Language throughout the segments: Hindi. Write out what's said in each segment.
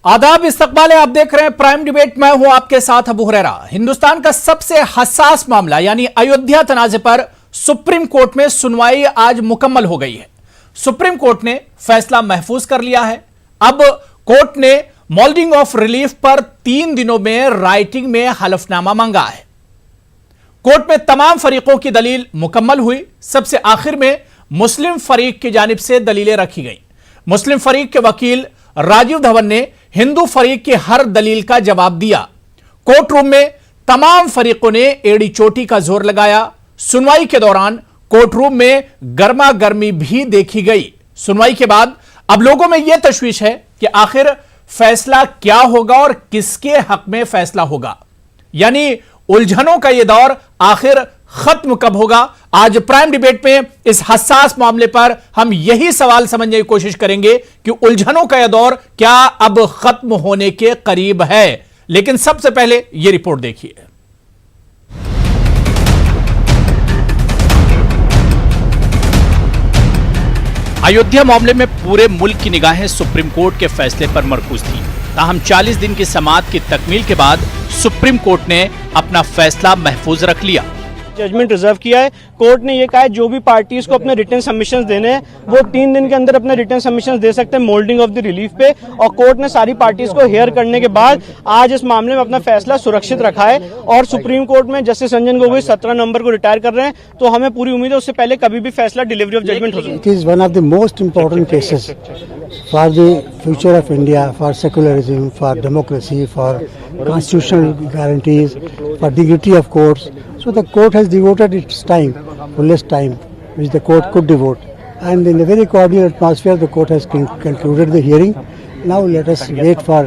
आदाब, इस्तकबाल है। आप देख रहे हैं प्राइम डिबेट। मैं हूं आपके साथ अबू हुरैरा। हिंदुस्तान का सबसे हसास मामला यानी अयोध्या तनाज़े पर सुप्रीम कोर्ट में सुनवाई आज मुकम्मल हो गई है। सुप्रीम कोर्ट ने फैसला महफूज कर लिया है। अब कोर्ट ने मोल्डिंग ऑफ रिलीफ पर 3 दिनों में राइटिंग में हलफनामा मांगा है। कोर्ट में तमाम फरीकों की दलील मुकम्मल हुई। सबसे आखिर में मुस्लिम फरीक की जानिब से दलीलें रखी गई। मुस्लिम फरीक के वकील राजीव धवन ने हिंदू फरीक की हर दलील का जवाब दिया। कोर्ट रूम में तमाम फरीकों ने एड़ी चोटी का जोर लगाया। सुनवाई के दौरान कोर्ट रूम में गर्मा गर्मी भी देखी गई। सुनवाई के बाद अब लोगों में यह तशवीश है कि आखिर फैसला क्या होगा और किसके हक में फैसला होगा, यानी उलझनों का यह दौर आखिर खत्म कब होगा। आज प्राइम डिबेट में इस हसास मामले पर हम यही सवाल समझने की कोशिश करेंगे कि उलझनों का यह दौर क्या अब खत्म होने के करीब है। लेकिन सबसे पहले यह रिपोर्ट देखिए। अयोध्या मामले में पूरे मुल्क की निगाहें सुप्रीम कोर्ट के फैसले पर मरकूज थी। ताहम 40 दिन की समाअत की तकमील के बाद सुप्रीम कोर्ट ने अपना फैसला महफूज रख लिया। जजमेंट रिजर्व किया है। कोर्ट ने यह कहा है जो भी पार्टीज को अपने रिटर्न सबमिशंस देने हैं वो 3 दिन के अंदर अपने रिटर्न सबमिशंस दे सकते हैं मोल्डिंग ऑफ द रिलीफ पे। और कोर्ट ने सारी पार्टीज को हेयर करने के बाद आज इस मामले में अपना फैसला सुरक्षित रखा है। और सुप्रीम कोर्ट में जस्टिस रंजन गोगोई 17 नवंबर को रिटायर कर रहे हैं, तो हमें पूरी उम्मीद है उससे पहले कभी भी फैसला डिलीवरी ऑफ जजमेंट होगा। It is one of the most important cases for the future of India, for secularism, for democracy, for constitutional guarantees, for dignity of courts. So the court has devoted its time, fullest time, which the court could devote, and in a very cordial atmosphere, the court has concluded the hearing. Now let us wait for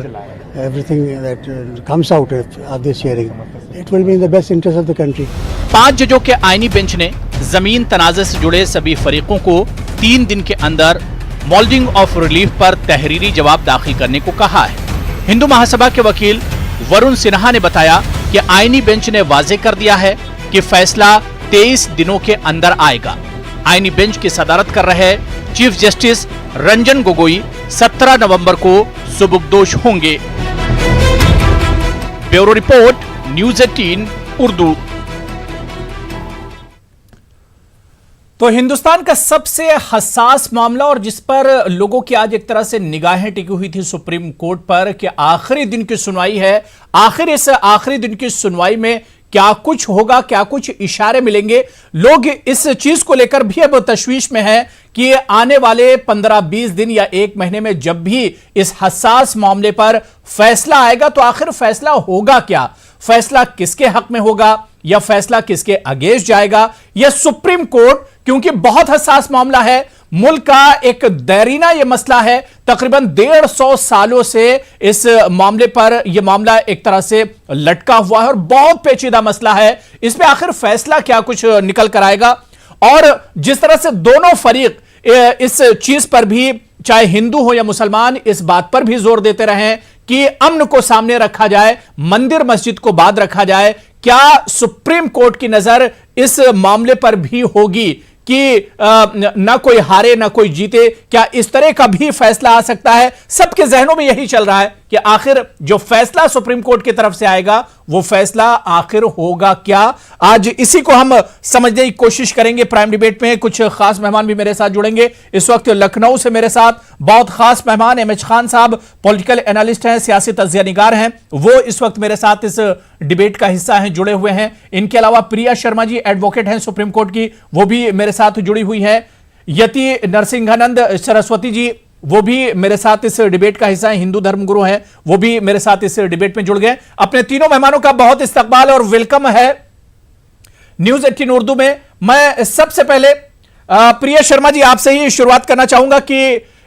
everything that comes out of this hearing. It will be in the best interest of the country. 5 जजों के आईनी बेंच ने जमीन तनाज़े से जुड़े सभी फरीकों को 3 दिन के अंदर मोल्डिंग ऑफ रिलीफ पर तहरीरी जवाब दाखिल करने को कहा है। हिंदू महासभा के वकील वरुण सिन्हा ने बताया कि आईनी बेंच ने वाजे कर दिया है कि फैसला 23 दिनों के अंदर आएगा। आईनी बेंच की सदारत कर रहे चीफ जस्टिस रंजन गोगोई 17 नवंबर को सुबुकदोश होंगे। Bureau report, news 18 Urdu. तो हिंदुस्तान का सबसे हसास मामला और जिस पर लोगों की आज एक तरह से निगाहें टिकी हुई थी सुप्रीम कोर्ट पर कि आखिरी दिन की सुनवाई है। आखिर इस आखिरी दिन की सुनवाई में क्या कुछ होगा, क्या कुछ इशारे मिलेंगे। लोग इस चीज को लेकर भी अब तशवीश में है कि आने वाले 15-20 दिन या 1 महीने में जब भी इस हसास मामले पर फैसला आएगा तो आखिर फैसला होगा क्या, फैसला किसके हक में होगा या फैसला किसके अगेंस्ट जाएगा। यह सुप्रीम कोर्ट, क्योंकि बहुत हसास मामला है, मुल्क का एक दैरीना यह मसला है। तकरीबन 150 सालों से इस मामले पर यह मामला एक तरह से लटका हुआ है और बहुत पेचीदा मसला है। इसमें आखिर फैसला क्या कुछ निकल कर आएगा। और जिस तरह से दोनों फरीक इस चीज पर भी, चाहे हिंदू हो या मुसलमान, इस बात पर भी जोर देते रहे कि अमन को सामने रखा जाए, मंदिर मस्जिद को बाद रखा जाए। क्या सुप्रीम कोर्ट की नजर इस मामले पर भी होगी कि ना कोई हारे ना कोई जीते? क्या इस तरह का भी फैसला आ सकता है? सबके जहनों में यही चल रहा है कि आखिर जो फैसला सुप्रीम कोर्ट की तरफ से आएगा वो फैसला आखिर होगा क्या। आज इसी को हम समझने की कोशिश करेंगे प्राइम डिबेट में। कुछ खास मेहमान भी मेरे साथ जुड़ेंगे। इस वक्त लखनऊ से मेरे साथ बहुत खास मेहमान एमएच खान साहब, पॉलिटिकल एनालिस्ट हैं, सियासी तज्जिया निगार हैं, वो इस वक्त मेरे साथ इस डिबेट का हिस्सा हैं, जुड़े हुए हैं। इनके अलावा प्रिया शर्मा जी एडवोकेट हैं सुप्रीम कोर्ट की, वो भी मेरे साथ जुड़ी हुई है। यति नरसिंहानंद सरस्वती जी, वो भी मेरे साथ इस डिबेट का हिस्सा है, हिंदू धर्मगुरु हैं, वो भी मेरे साथ इस डिबेट में जुड़ गए। अपने तीनों मेहमानों का बहुत इस्तकबाल और वेलकम है न्यूज़ 18 उर्दू में। मैं सबसे पहले प्रिया शर्मा जी आपसे ही शुरुआत करना चाहूंगा कि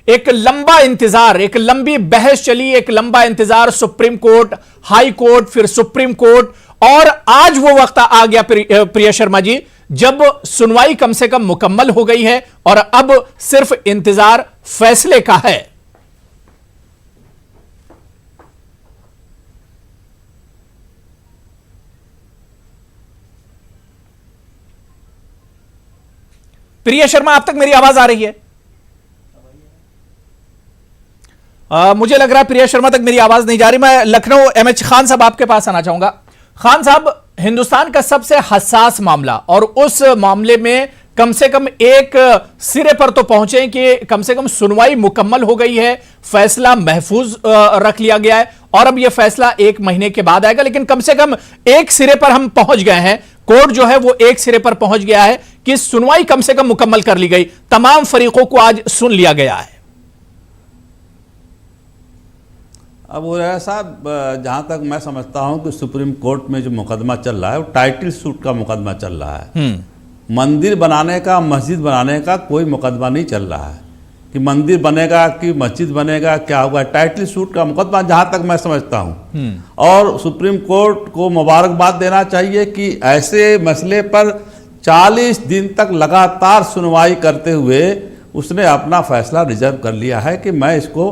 एक लंबा इंतजार, एक लंबी बहस चली, एक लंबा इंतजार, सुप्रीम कोर्ट, हाई कोर्ट, फिर सुप्रीम कोर्ट, और आज वो वक्त आ गया प्रिया शर्मा जी जब सुनवाई कम से कम मुकम्मल हो गई है और अब सिर्फ इंतजार फैसले का है। प्रिया शर्मा, आप तक मेरी आवाज आ रही है? मुझे लग रहा है प्रिया शर्मा तक मेरी आवाज नहीं जा रही। मैं लखनऊ एमएच खान साहब आपके पास आना चाहूंगा। खान साहब, हिंदुस्तान का सबसे हसास मामला, और उस मामले में कम से कम एक सिरे पर तो पहुंचे कि कम से कम सुनवाई मुकम्मल हो गई है, फैसला महफूज रख लिया गया है, और अब यह फैसला 1 महीने के बाद आएगा, लेकिन कम से कम एक सिरे पर हम पहुंच गए हैं। कोर्ट जो है वो एक सिरे पर पहुंच गया है कि सुनवाई कम से कम मुकम्मल कर ली गई, तमाम फरीकों को आज सुन लिया गया है। अब हुरैरा साहब, जहाँ तक मैं समझता हूँ कि सुप्रीम कोर्ट में जो मुकदमा चल रहा है वो टाइटल सूट का मुकदमा चल रहा है। मंदिर बनाने का, मस्जिद बनाने का कोई मुकदमा नहीं चल रहा है कि मंदिर बनेगा कि मस्जिद बनेगा, क्या होगा। टाइटल सूट का मुकदमा जहाँ तक मैं समझता हूँ, और सुप्रीम कोर्ट को मुबारकबाद देना चाहिए कि ऐसे मसले पर 40 दिन तक लगातार सुनवाई करते हुए उसने अपना फैसला रिजर्व कर लिया है कि मैं इसको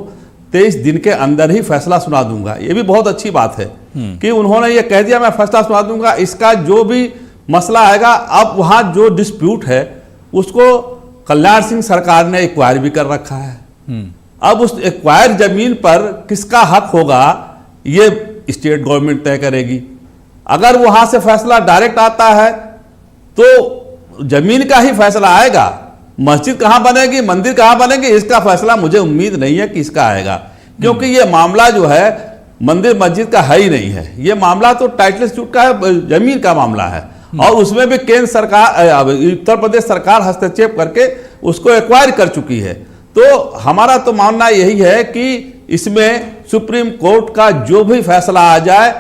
23 दिन के अंदर ही फैसला सुना दूंगा। ये भी बहुत अच्छी बात है कि उन्होंने ये कह दिया मैं फैसला सुना दूंगा। इसका जो भी मसला आएगा, अब वहाँ जो डिस्प्यूट है उसको कल्याण सिंह सरकार ने एक्वायर भी कर रखा है। अब उस एक्वायर जमीन पर किसका हक होगा ये स्टेट गवर्नमेंट तय करेगी। अगर वहाँ से फैसला डायरेक्ट आता है तो जमीन का ही फैसला आएगा। मस्जिद कहाँ बनेगी, मंदिर कहाँ बनेगी, इसका फैसला मुझे उम्मीद नहीं है कि इसका आएगा, क्योंकि ये मामला जो है मंदिर मस्जिद का है ही नहीं है। ये मामला तो टाइटल सूट का है, जमीन का मामला है, और उसमें भी केंद्र सरकार, उत्तर प्रदेश सरकार हस्तक्षेप करके उसको एक्वायर कर चुकी है। तो हमारा तो मानना यही है कि इसमें सुप्रीम कोर्ट का जो भी फैसला आ जाए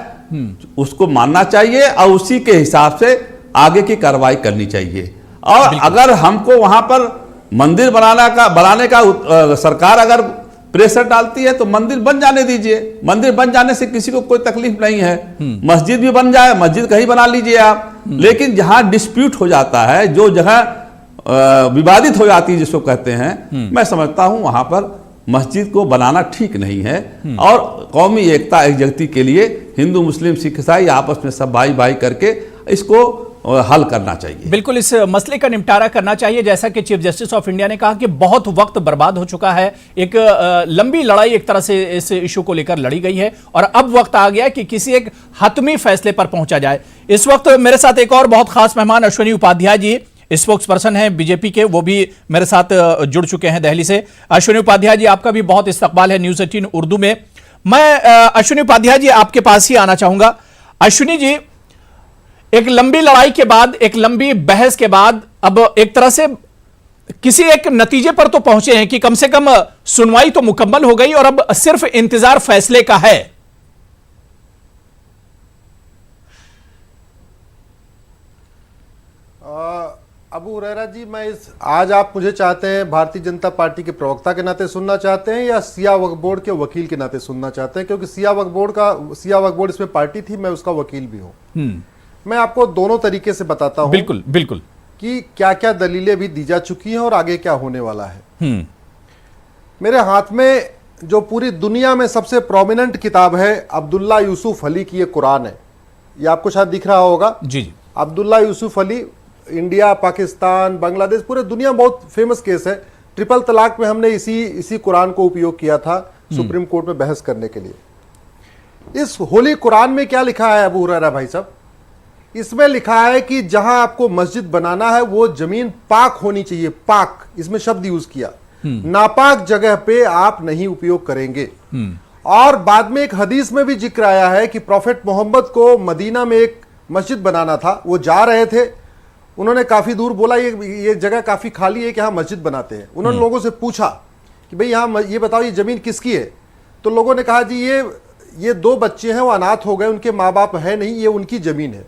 उसको मानना चाहिए और उसी के हिसाब से आगे की कार्रवाई करनी चाहिए। और अगर हमको वहां पर मंदिर बनाने का सरकार अगर प्रेशर डालती है तो मंदिर बन जाने दीजिए। मंदिर बन जाने से किसी को कोई तकलीफ नहीं है। मस्जिद भी बन जाए, मस्जिद कहीं बना लीजिए आप। लेकिन जहां डिस्प्यूट हो जाता है, जो जगह विवादित हो जाती है जिसको कहते हैं, मैं समझता हूं वहां पर मस्जिद को बनाना ठीक नहीं है। और कौमी एकता एकजगती के लिए हिंदू मुस्लिम सिख ईसाई आपस में सब भाई भाई करके इसको हल करना चाहिए। बिल्कुल, इस मसले का निपटारा करना चाहिए। जैसा कि चीफ जस्टिस ऑफ इंडिया ने कहा कि बहुत वक्त बर्बाद हो चुका है, एक लंबी लड़ाई एक तरह से इस इशू को लेकर लड़ी गई है, और अब वक्त आ गया कि किसी एक हतमी फैसले पर पहुंचा जाए। इस वक्त मेरे साथ एक और बहुत खास मेहमान अश्विनी उपाध्याय जी, स्पोक्स पर्सन हैं बीजेपी के, वो भी मेरे साथ जुड़ चुके हैं दिल्ली से। अश्विनी उपाध्याय जी, आपका भी बहुत इस्तकबाल है न्यूज़ 18 उर्दू में। मैं अश्विनी उपाध्याय जी आपके पास ही आना चाहूंगा। अश्विनी जी, एक लंबी लड़ाई के बाद, एक लंबी बहस के बाद अब एक तरह से किसी एक नतीजे पर तो पहुंचे हैं कि कम से कम सुनवाई तो मुकम्मल हो गई और अब सिर्फ इंतजार फैसले का है। अबू हुरैरा जी, आज आप मुझे चाहते हैं भारतीय जनता पार्टी के प्रवक्ता के नाते सुनना चाहते हैं या सिया वक्फ बोर्ड के वकील के नाते सुनना चाहते हैं? क्योंकि सिया वक्फ बोर्ड इसमें पार्टी थी, मैं उसका वकील भी हूं। मैं आपको दोनों तरीके से बताता हूं बिल्कुल बिल्कुल कि क्या क्या दलीलें भी दी जा चुकी हैं और आगे क्या होने वाला है। मेरे हाथ में जो पूरी दुनिया में सबसे प्रोमिनेंट किताब है अब्दुल्ला यूसुफ अली की, ये कुरान है। ये आपको शायद दिख रहा होगा। जी। अब्दुल्ला यूसुफ अली, इंडिया, पाकिस्तान, बांग्लादेश, पूरे दुनिया में बहुत फेमस केस है। ट्रिपल तलाक में हमने इसी कुरान को उपयोग किया था सुप्रीम कोर्ट में बहस करने के लिए। इस होली कुरान में क्या लिखा है अबू हुरैरा भाई साहब? इसमें लिखा है कि जहां आपको मस्जिद बनाना है वो जमीन पाक होनी चाहिए। पाक, इसमें शब्द यूज किया। नापाक जगह पे आप नहीं उपयोग करेंगे। और बाद में एक हदीस में भी जिक्र आया है कि प्रॉफेट मोहम्मद को मदीना में एक मस्जिद बनाना था, वो जा रहे थे, उन्होंने काफी दूर बोला ये जगह काफी खाली है कि यहाँ मस्जिद बनाते हैं। उन्होंने लोगों से पूछा कि भाई यहाँ ये बताओ ये जमीन किसकी है? तो लोगों ने कहा जी ये 2 बच्चे हैं, वो अनाथ हो गए, उनके माँ बाप है नहीं, ये उनकी जमीन है।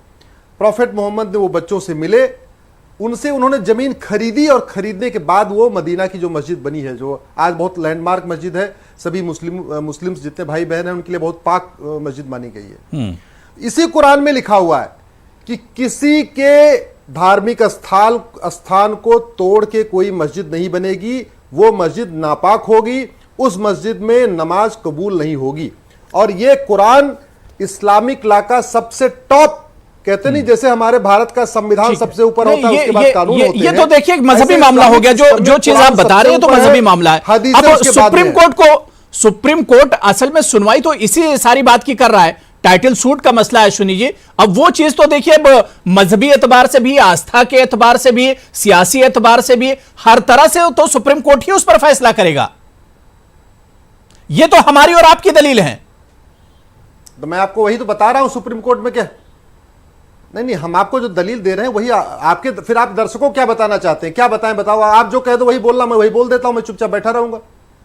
प्रॉफेट मोहम्मद ने वो बच्चों से मिले, उनसे उन्होंने जमीन खरीदी और खरीदने के बाद वो मदीना की जो मस्जिद बनी है, जो आज बहुत लैंडमार्क मस्जिद है, सभी मुस्लिम जितने भाई बहन हैं उनके लिए बहुत पाक मस्जिद मानी गई है। इसी कुरान में लिखा हुआ है कि किसी के धार्मिक स्थान को तोड़ के कोई मस्जिद नहीं बनेगी, वो मस्जिद नापाक होगी, उस मस्जिद में नमाज कबूल नहीं होगी। और ये कुरान इस्लामिक लॉ का सबसे टॉप, कहते नहीं जैसे हमारे भारत का संविधान सबसे ऊपर होता है, उसके बाद कानून होते हैं। ये तो देखिए एक मजहबी मामला हो गया, जो चीज आप बता रहे हैं तो मजहबी मामला है। अब सुप्रीम कोर्ट असल में सुनवाई तो इसी सारी बात की कर रहा है, टाइटल सूट का मसला है अश्विनी जी। अब वो चीज तो देखिए, अब मजहबी एतबार से भी, आस्था के एतबार से भी, सियासी एतबार से भी, हर तरह से तो सुप्रीम कोर्ट ही उस पर फैसला करेगा। ये तो हमारी और आपकी दलील है। तो मैं आपको वही तो बता रहा हूं, सुप्रीम कोर्ट में क्या नहीं, हम आपको जो दलील दे रहे हैं वही आपके, फिर आप दर्शकों को क्या बताना चाहते हैं, क्या बताएं, बताओ। आप जो कह दो वही बोलना, मैं वही बोल देता हूं, मैं चुपचाप बैठा रहूंगा।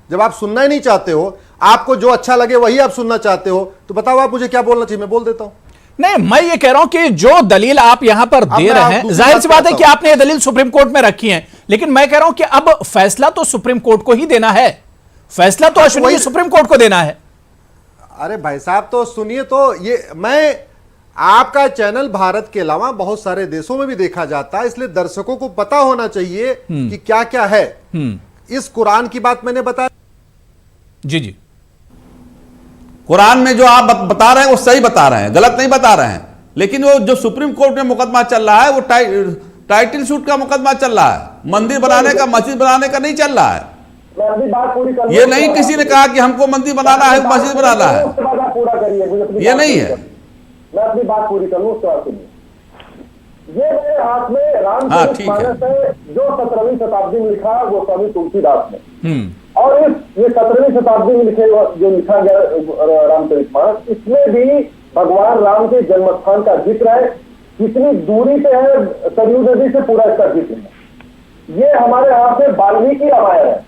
जब आप सुनना ही नहीं चाहते हो, आपको जो अच्छा लगे वही आप सुनना चाहते हो, तो बताओ आप मुझे क्या बोलना चाहिए, मैं बोल देता हूं। नहीं, मैं ये कह रहा हूं कि जो दलील आप यहां पर दे रहे हैं, जाहिर सी बात है कि आपने ये दलील सुप्रीम कोर्ट में रखी है, लेकिन मैं कह रहा हूं कि अब फैसला तो सुप्रीम कोर्ट को ही देना है, फैसला तो अश्विनी जी सुप्रीम कोर्ट को देना है। अरे भाई साहब, तो सुनिए, तो ये मैं आपका चैनल भारत के अलावा बहुत सारे देशों में भी देखा जाता है, इसलिए दर्शकों को पता होना चाहिए कि क्या क्या है। इस कुरान की बात मैंने बताया। जी जी, कुरान में जो आप बता रहे हैं वो सही बता रहे हैं, गलत नहीं बता रहे हैं। लेकिन वो जो सुप्रीम कोर्ट में मुकदमा चल रहा है वो टाइटल सूट का मुकदमा चल रहा है, मंदिर बनाने का, मस्जिद बनाने का नहीं चल रहा है। ये नहीं किसी ने कहा कि हमको मंदिर बनाना है, मस्जिद बनाना है, ये नहीं है। मैं अपनी बात पूरी करूं, उसके बाद सुनिए। ये मेरे हाथ में रामचरितमानस है, जो 17वीं शताब्दी में लिखा वो स्वामी तुलसीदास ने। और ये 17वीं शताब्दी में जो लिखा गया रामचरितमानस, इसमें भी भगवान राम के जन्मस्थान का जिक्र है। कितनी दूरी पे है सरयू नदी से, पूरा इसका जिक्र है। ये हमारे हाथ में वाल्मीकि रामायण है।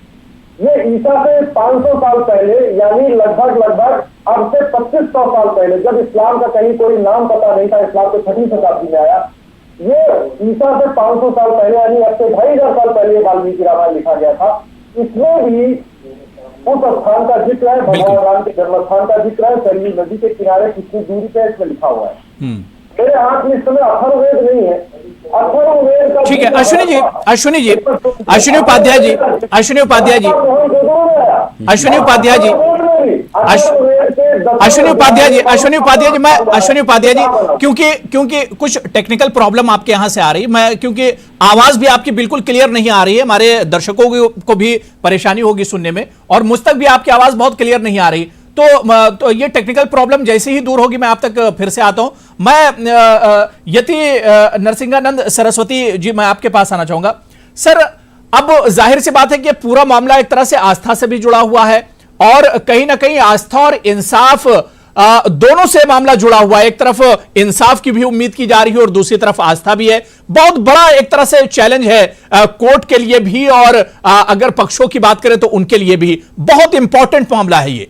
ये ईसा से 500 साल पहले, यानी लगभग अब से 2500 साल पहले, जब इस्लाम का कहीं कोई नाम पता नहीं था, इस्लाम तो 6वीं शताब्दी में आया। ये ईसा से 500 साल पहले, यानी अब से 2500 साल पहले वाल्मीकि रामायण लिखा गया था। इसमें भी उस स्थान का जिक्र है, भगवान राम के जन्म स्थान का जिक्र है। सरयू नदी के किनारे कितनी दूरी पे इसमें लिखा हुआ है। मेरे हाथ में इस समय अथर्ववेद नहीं है। अथर्ववेद का ठीक है अश्विनी जी, अश्विनी जी, अश्विनी उपाध्याय जी, अश्विनी उपाध्याय जी, अश्विनी उपाध्याय जी, अश्विनी उपाध्याय जी, अश्विनी उपाध्याय जी, मैं अश्विनी उपाध्याय जी, क्योंकि कुछ टेक्निकल प्रॉब्लम आपके यहां से आ रही है, मैं क्योंकि आवाज भी आपकी बिल्कुल क्लियर नहीं आ रही है, हमारे दर्शकों को भी परेशानी होगी सुनने में, और मुझ तक भी आपकी आवाज बहुत क्लियर नहीं आ रही। तो ये टेक्निकल प्रॉब्लम जैसे ही दूर होगी मैं आप तक फिर से आता हूं। मैं यति नरसिंहानंद सरस्वती जी, मैं आपके पास आना चाहूंगा। सर, अब जाहिर सी बात है कि पूरा मामला एक तरह से आस्था से भी जुड़ा हुआ है, और कहीं ना कहीं आस्था और इंसाफ दोनों से मामला जुड़ा हुआ है। एक तरफ इंसाफ की भी उम्मीद की जा रही है और दूसरी तरफ आस्था भी है। बहुत बड़ा एक तरह से चैलेंज है कोर्ट के लिए भी, और अगर पक्षों की बात करें तो उनके लिए भी बहुत इंपॉर्टेंट मामला है ये।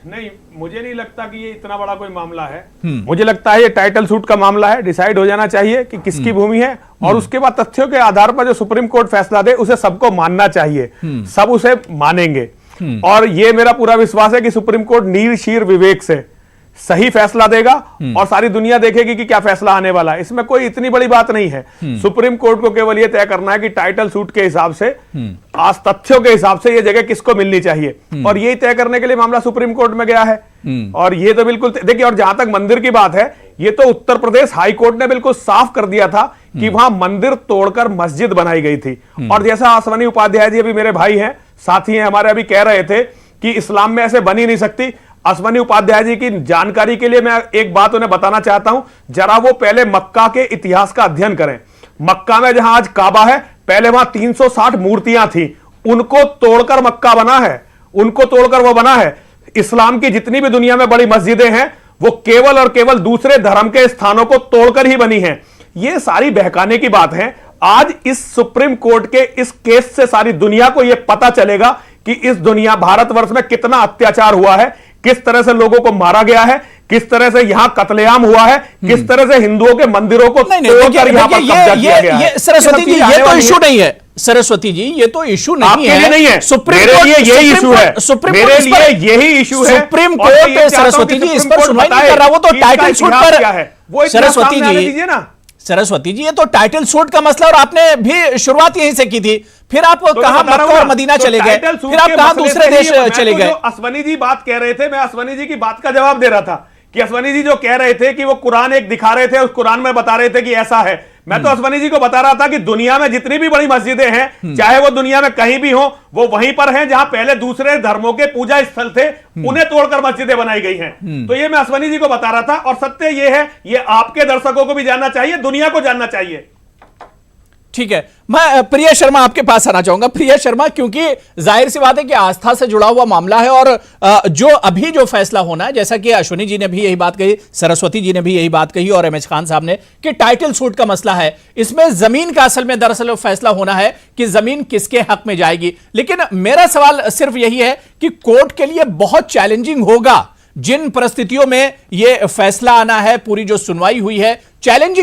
नहीं, मुझे नहीं लगता कि ये इतना बड़ा कोई मामला है। मुझे लगता है ये टाइटल सूट का मामला है। डिसाइड हो जाना चाहिए कि किसकी भूमि है, और उसके बाद तथ्यों के आधार पर जो सुप्रीम कोर्ट फैसला दे उसे सबको मानना चाहिए, सब उसे मानेंगे। और ये मेरा पूरा विश्वास है कि सुप्रीम कोर्ट नीर शीर विवेक से सही फैसला देगा, और सारी दुनिया देखेगी कि क्या फैसला आने वाला है। इसमें कोई इतनी बड़ी बात नहीं है। सुप्रीम कोर्ट को केवल यह तय करना है कि टाइटल सूट के हिसाब से, आज तथ्यों के हिसाब से ये जगह किसको मिलनी चाहिए, और यही तय करने के लिए मामला सुप्रीम कोर्ट में गया है। और ये तो बिल्कुल देखिए, और जहां तक मंदिर की बात है, ये तो उत्तर प्रदेश हाई कोर्ट ने बिल्कुल साफ कर दिया था कि वहां मंदिर तोड़कर मस्जिद बनाई गई थी। और जैसा अश्विनी उपाध्याय जी, अभी मेरे भाई हैं, साथी हैं हमारे, अभी कह रहे थे कि इस्लाम में ऐसे बन ही नहीं सकती। अश्विनी उपाध्याय जी की जानकारी के लिए मैं एक बात उन्हें बताना चाहता हूं, जरा वो पहले मक्का के इतिहास का अध्ययन करें। मक्का में जहां आज काबा है, पहले वहां 360 मूर्तियां थी, उनको तोड़कर मक्का बना है, उनको तोड़कर वो बना है। इस्लाम की जितनी भी दुनिया में बड़ी मस्जिदें हैं, वो केवल और केवल दूसरे धर्म के स्थानों को तोड़कर ही बनी हैं। ये सारी बहकाने की बात है। आज इस सुप्रीम कोर्ट के इस केस से सारी दुनिया को यह पता चलेगा कि इस दुनिया, भारतवर्ष में कितना अत्याचार हुआ है, किस तरह से लोगों को मारा गया है, किस तरह से यहां कत्लेआम हुआ है, किस तरह से हिंदुओं के मंदिरों को तोड़कर यहां पर कब्जा किया गया है। सरस्वती जी, ये तो इशू नहीं है। सरस्वती जी, ये तो इशू नहीं है। नहीं है, मेरे लिए यही इशू है, मेरे लिए यही इशू है। सुप्रीम कोर्ट सरस्वती जी इस पर सुनवाई नहीं कर रहा, वो तो टाइटल सूट पर। सरस्वती जी, सरस्वती जी, ये तो टाइटल सूट का मसला, और आपने भी शुरुआत यहीं से की थी, फिर आप कहां मक्का और मदीना चले गए, फिर आप कहां दूसरे देश चले गए। अश्विनी जी बात कह रहे थे, मैं अश्विनी जी की बात का जवाब दे रहा था कि अश्विनी जी जो कह रहे थे कि वो कुरान एक दिखा रहे थे, उस कुरान में बता रहे थे कि ऐसा है। मैं तो अश्वनी जी को बता रहा था कि दुनिया में जितनी भी बड़ी मस्जिदें हैं, चाहे वो दुनिया में कहीं भी हो, वो वहीं पर हैं जहां पहले दूसरे धर्मों के पूजा स्थल थे, उन्हें तोड़कर मस्जिदें बनाई गई हैं। तो ये मैं अश्वनी जी को बता रहा था, और सत्य ये है, ये आपके दर्शकों को भी जानना चाहिए, दुनिया को जानना चाहिए। ठीक है, मैं प्रिया शर्मा आपके पास आना चाहूंगा। प्रिया शर्मा, क्योंकि जाहिर सी बात है कि आस्था से जुड़ा हुआ मामला है, और जो फैसला होना है, जैसा कि अश्वनी जी ने भी यही बात कही, सरस्वती जी ने भी यही बात कही, और एमएच खान साहब ने, कि टाइटल सूट का मसला है, इसमें जमीन का असल में दरअसल फैसला होना है कि जमीन किसके हक में जाएगी। लेकिन मेरा सवाल सिर्फ यही है कि कोर्ट के लिए बहुत चैलेंजिंग होगा जिन परिस्थितियों में यह फैसला आना है, पूरी जो सुनवाई हुई है, चैलेंज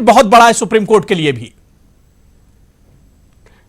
बहुत बड़ा है सुप्रीम कोर्ट के लिए भी।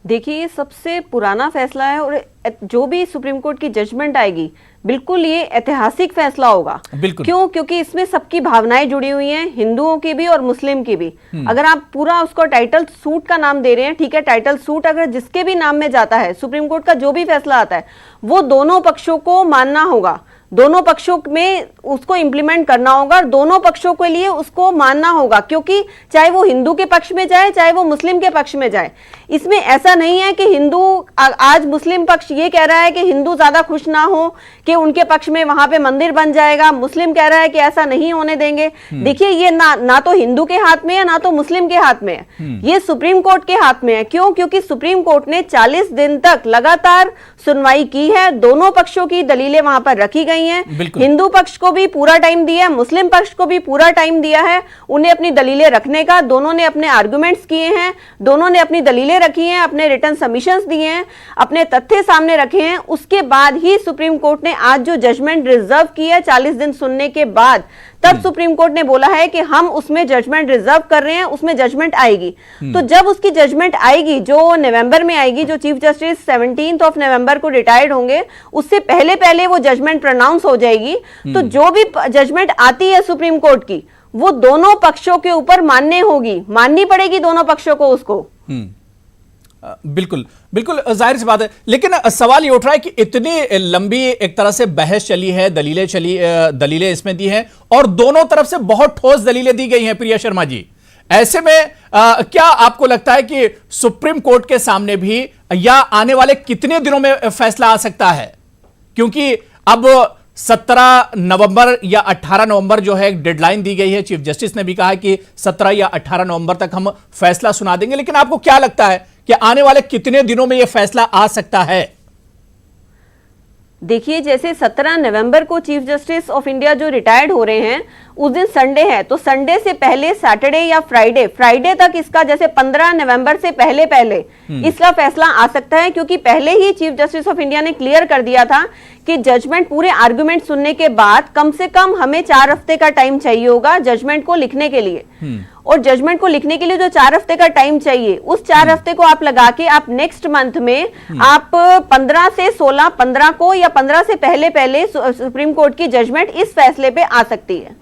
देखिए, ये सबसे पुराना फैसला है, और जो भी सुप्रीम कोर्ट की जजमेंट आएगी, बिल्कुल ये ऐतिहासिक फैसला होगा। बिल्कुल। क्यों? क्योंकि इसमें सबकी भावनाएं जुड़ी हुई हैं, हिंदुओं की भी और मुस्लिम की भी। अगर आप पूरा उसको टाइटल सूट का नाम दे रहे हैं, ठीक है, टाइटल सूट अगर जिसके भी नाम में जाता है, सुप्रीम कोर्ट का जो भी फैसला आता है, वो दोनों पक्षों को मानना होगा, दोनों पक्षों में उसको इंप्लीमेंट करना होगा, और दोनों पक्षों के लिए उसको मानना होगा, क्योंकि चाहे वो हिंदू के पक्ष में जाए, चाहे वो मुस्लिम के पक्ष में जाए। इसमें ऐसा नहीं है कि हिंदू आज मुस्लिम पक्ष ये कह रहा है कि हिंदू ज्यादा खुश ना हो कि उनके पक्ष में वहां पे मंदिर बन जाएगा, मुस्लिम कह रहा है कि ऐसा नहीं होने देंगे। देखिए, ये ना तो हिंदू के हाथ में है, ना तो मुस्लिम के हाथ में है, ये सुप्रीम कोर्ट के हाथ में है। क्यों? क्योंकि सुप्रीम कोर्ट ने 40 दिन तक लगातार सुनवाई की है, दोनों पक्षों की दलीलें वहां पर रखी गई हैं। हिंदू पक्ष को भी पूरा टाइम दिया है, मुस्लिम पक्ष को भी पूरा टाइम दिया है उन्हें अपनी दलीलें रखने का। दोनों ने अपने आर्गुमेंट्स किए हैं, दोनों ने अपनी दलीलें रखी हैं, अपने रिटर्न सबमिशंस दिए हैं, अपने तथ्य सामने रखे हैं। उसके बाद ही सुप्रीम कोर्ट ने आज जो जजमेंट रिजर्व की है 40 दिन सुनने के बाद, तब सुप्रीम कोर्ट ने बोला है कि हम उसमें जजमेंट रिजर्व कर रहे हैं, उसमें जजमेंट आएगी। तो जब उसकी जजमेंट आएगी, जो नवंबर में आएगी, जो चीफ जस्टिस 17 नवंबर को रिटायर्ड होंगे, उससे पहले पहले वो जजमेंट प्रोनाउंस हो जाएगी। तो जो भी जजमेंट आती है सुप्रीम कोर्ट की, वो दोनों पक्षों के ऊपर माननी पड़ेगी दोनों पक्षों को उसको। बिल्कुल बिल्कुल, जाहिर सी बात है। लेकिन सवाल ये उठ रहा है कि इतनी लंबी एक तरह से बहस चली है, दलीलें इसमें दी हैं, और दोनों तरफ से बहुत ठोस दलीलें दी गई हैं। प्रिया शर्मा जी, ऐसे में क्या आपको लगता है कि सुप्रीम कोर्ट के सामने भी या आने वाले कितने दिनों में फैसला आ सकता है? क्योंकि अब 17 नवंबर या 18 नवंबर जो है एक डेडलाइन दी गई है, चीफ जस्टिस ने भी कहा है कि 17 या 18 नवंबर तक हम फैसला सुना देंगे। लेकिन आपको क्या लगता है कि आने वाले कितने दिनों में यह फैसला आ सकता है? देखिए, जैसे 17 नवंबर को चीफ जस्टिस ऑफ इंडिया जो रिटायर्ड हो रहे हैं, उस दिन संडे है, तो संडे से पहले सैटरडे या फ्राइडे तक इसका, जैसे 15 नवंबर से पहले इसका फैसला आ सकता है। क्योंकि पहले ही चीफ जस्टिस ऑफ इंडिया ने क्लियर कर दिया था कि जजमेंट, पूरे आर्गुमेंट सुनने के बाद कम से कम हमें 4 हफ्ते का टाइम चाहिए होगा जजमेंट को लिखने के लिए। और जजमेंट को लिखने के लिए जो 4 हफ्ते का टाइम चाहिए, उस 4 हफ्ते को आप लगा के आप नेक्स्ट मंथ में आप 15 से 16, 15 को या 15 से पहले सुप्रीम कोर्ट की जजमेंट इस फैसले पे आ सकती है।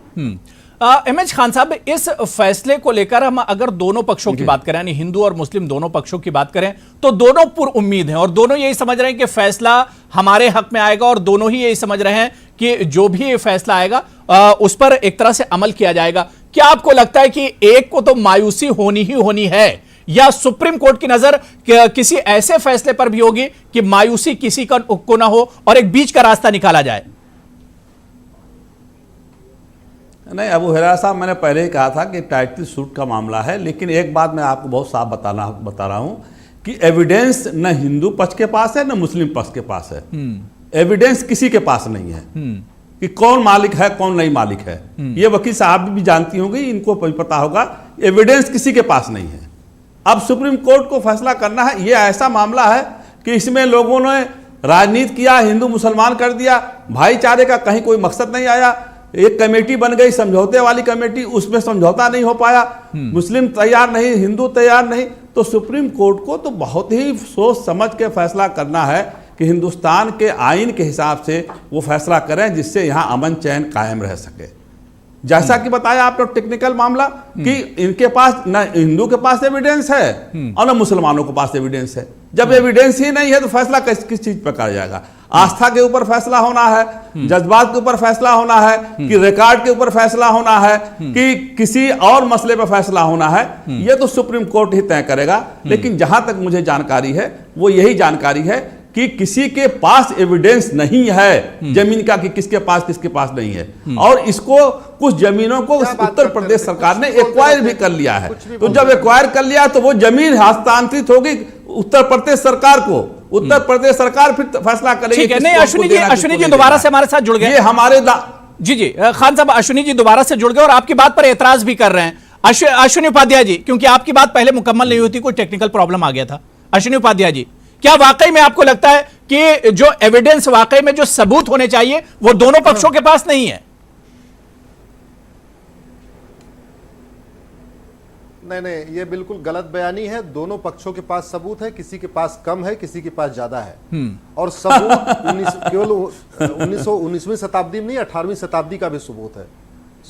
एमएच खान साहब, इस फैसले को लेकर हम अगर दोनों पक्षों की बात करें, यानी हिंदू और मुस्लिम दोनों पक्षों की बात करें, तो दोनों पुर उम्मीद हैं और दोनों यही समझ रहे हैं कि फैसला हमारे हक में आएगा, और दोनों ही यही समझ रहे हैं कि जो भी फैसला आएगा उस पर एक तरह से अमल किया जाएगा। क्या आपको लगता है कि एक को तो मायूसी होनी ही होनी है, या सुप्रीम कोर्ट की नजर किसी ऐसे फैसले पर भी होगी कि मायूसी किसी को ना हो और एक बीच का रास्ता निकाला जाए? नहीं, अबू हेरा साहब, मैंने पहले ही कहा था कि टाइटल सूट का मामला है, लेकिन एक बात मैं आपको बहुत साफ बता रहा हूं कि एविडेंस न हिंदू पक्ष के पास है न मुस्लिम पक्ष के पास है। एविडेंस किसी के पास नहीं है कि कौन मालिक है कौन नहीं मालिक है। ये वकील साहब भी जानती होंगी, इनको पता होगा, एविडेंस किसी के पास नहीं है। अब सुप्रीम कोर्ट को फैसला करना है। ये ऐसा मामला है कि इसमें लोगों ने राजनीति किया, हिंदू मुसलमान कर दिया, भाईचारे का कहीं कोई मकसद नहीं आया। एक कमेटी बन गई, समझौते वाली कमेटी, उसमें समझौता नहीं हो पाया, मुस्लिम तैयार नहीं, हिंदू तैयार नहीं। तो सुप्रीम कोर्ट को तो बहुत ही सोच समझ के फैसला करना है कि हिंदुस्तान के आइन के हिसाब से वो फैसला करें जिससे यहाँ अमन चैन कायम रह सके। जैसा कि बताया आपने टेक्निकल मामला कि इनके पास ना हिंदू के पास एविडेंस है और ना मुसलमानों के पास एविडेंस है। जब एविडेंस ही नहीं है तो फैसला किस चीज पर करा जाएगा? आस्था के ऊपर फैसला होना है, जज्बात के ऊपर फैसला होना है, कि रिकॉर्ड के ऊपर फैसला होना है, कि किसी और मसले पर फैसला होना है, यह तो सुप्रीम कोर्ट ही तय करेगा। लेकिन जहां तक मुझे जानकारी है वो यही जानकारी है कि किसी के पास एविडेंस नहीं है जमीन का, कि किसके पास नहीं है। और इसको कुछ जमीनों को उत्तर प्रदेश सरकार ने एक्वायर भी कर लिया है। तो जब एक्वायर कर लिया तो वो जमीन हस्तांतरित होगी उत्तर प्रदेश सरकार को। उत्तर प्रदेश सरकार फिर फैसला करेगी। नहीं, अश्विनी जी दोबारा से हमारे साथ जुड़ गए। ये हमारे जी खान साहब, अश्विनी जी दोबारा से जुड़ गए और आपकी बात पर एतराज भी कर रहे हैं। अश्विनी उपाध्याय जी, क्योंकि आपकी बात पहले मुकम्मल नहीं हुई थी, कोई टेक्निकल प्रॉब्लम आ गया था। अश्विनी उपाध्याय जी, क्या वाकई में आपको लगता है कि जो एविडेंस, वाकई में जो सबूत होने चाहिए वो दोनों पक्षों के पास नहीं है? नहीं, ये बिल्कुल गलत बयानी है। दोनों पक्षों के पास सबूत है, किसी के पास कम है, किसी के पास ज्यादा है। और सबूत केवल 19वीं शताब्दी में नहीं, 18वीं शताब्दी का भी सबूत है।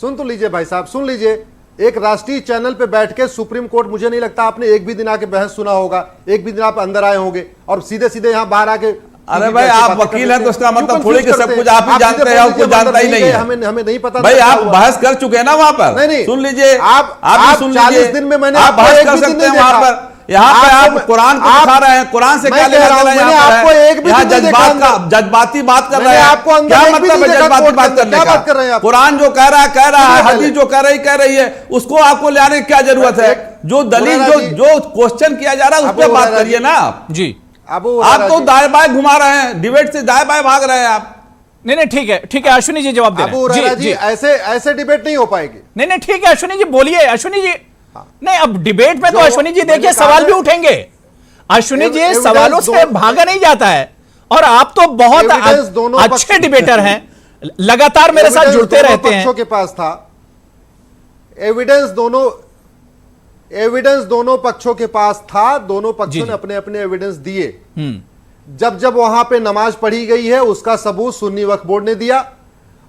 सुन तो लीजिए भाई साहब, सुन लीजिए। एक राष्ट्रीय चैनल पे बैठ के सुप्रीम कोर्ट, मुझे नहीं लगता आपने एक भी दिन आके बहस सुना होगा, एक भी दिन आप अंदर आए होंगे और सीधे सीधे यहाँ बाहर आके, अरे भाई आप वकील हैं तो उसका मतलब थोड़ी कि सब कुछ आप ही जानते हैं और कुछ जानता ही नहीं है। हमें नहीं पता भाई, आप बहस कर चुके हैं ना वहां पर। नहीं, सुन लीजिए, आप 40 दिन में मैंने आप बहस कर सकते हैं वहां पर। यहाँ पे आप कुरान को दिखा रहे हैं, कुरान से क्या लेना देना यहाँ जज्बाती बात कर रहे हैं। क्या मतलब है जज्बाती बात करने का? कुरान जो कह रहा है, हदीस जो कह रही है, उसको आपको लाने की क्या जरूरत है? जो दलील जो क्वेश्चन किया जा रहा है उस पर बात करिए ना आप जी। आप तो दाएं बाएं घुमा रहे हैं, डिबेट से दाएं बाएं भाग रहे हैं आप। नहीं, ठीक है अश्विनी जी जवाब दे रहे हैं। जी, ऐसे डिबेट नहीं हो पाएगी। नहीं, ठीक है अश्विनी जी, बोलिए अश्विनी जी। नहीं, अब डिबेट में तो अश्विनी जी देखिए सवाल भी उठेंगे। अश्विनी जी, सवालों से भागा नहीं जाता है और आप तो बहुत अच्छे डिबेटर हैं, लगातार मेरे साथ जुड़ते रहते हैं। पक्षों के पास था एविडेंस, दोनों पक्षों के पास था। दोनों पक्षों ने अपने अपने एविडेंस दिए। जब वहां पे नमाज पढ़ी गई है उसका सबूत सुन्नी वक्फ बोर्ड ने दिया।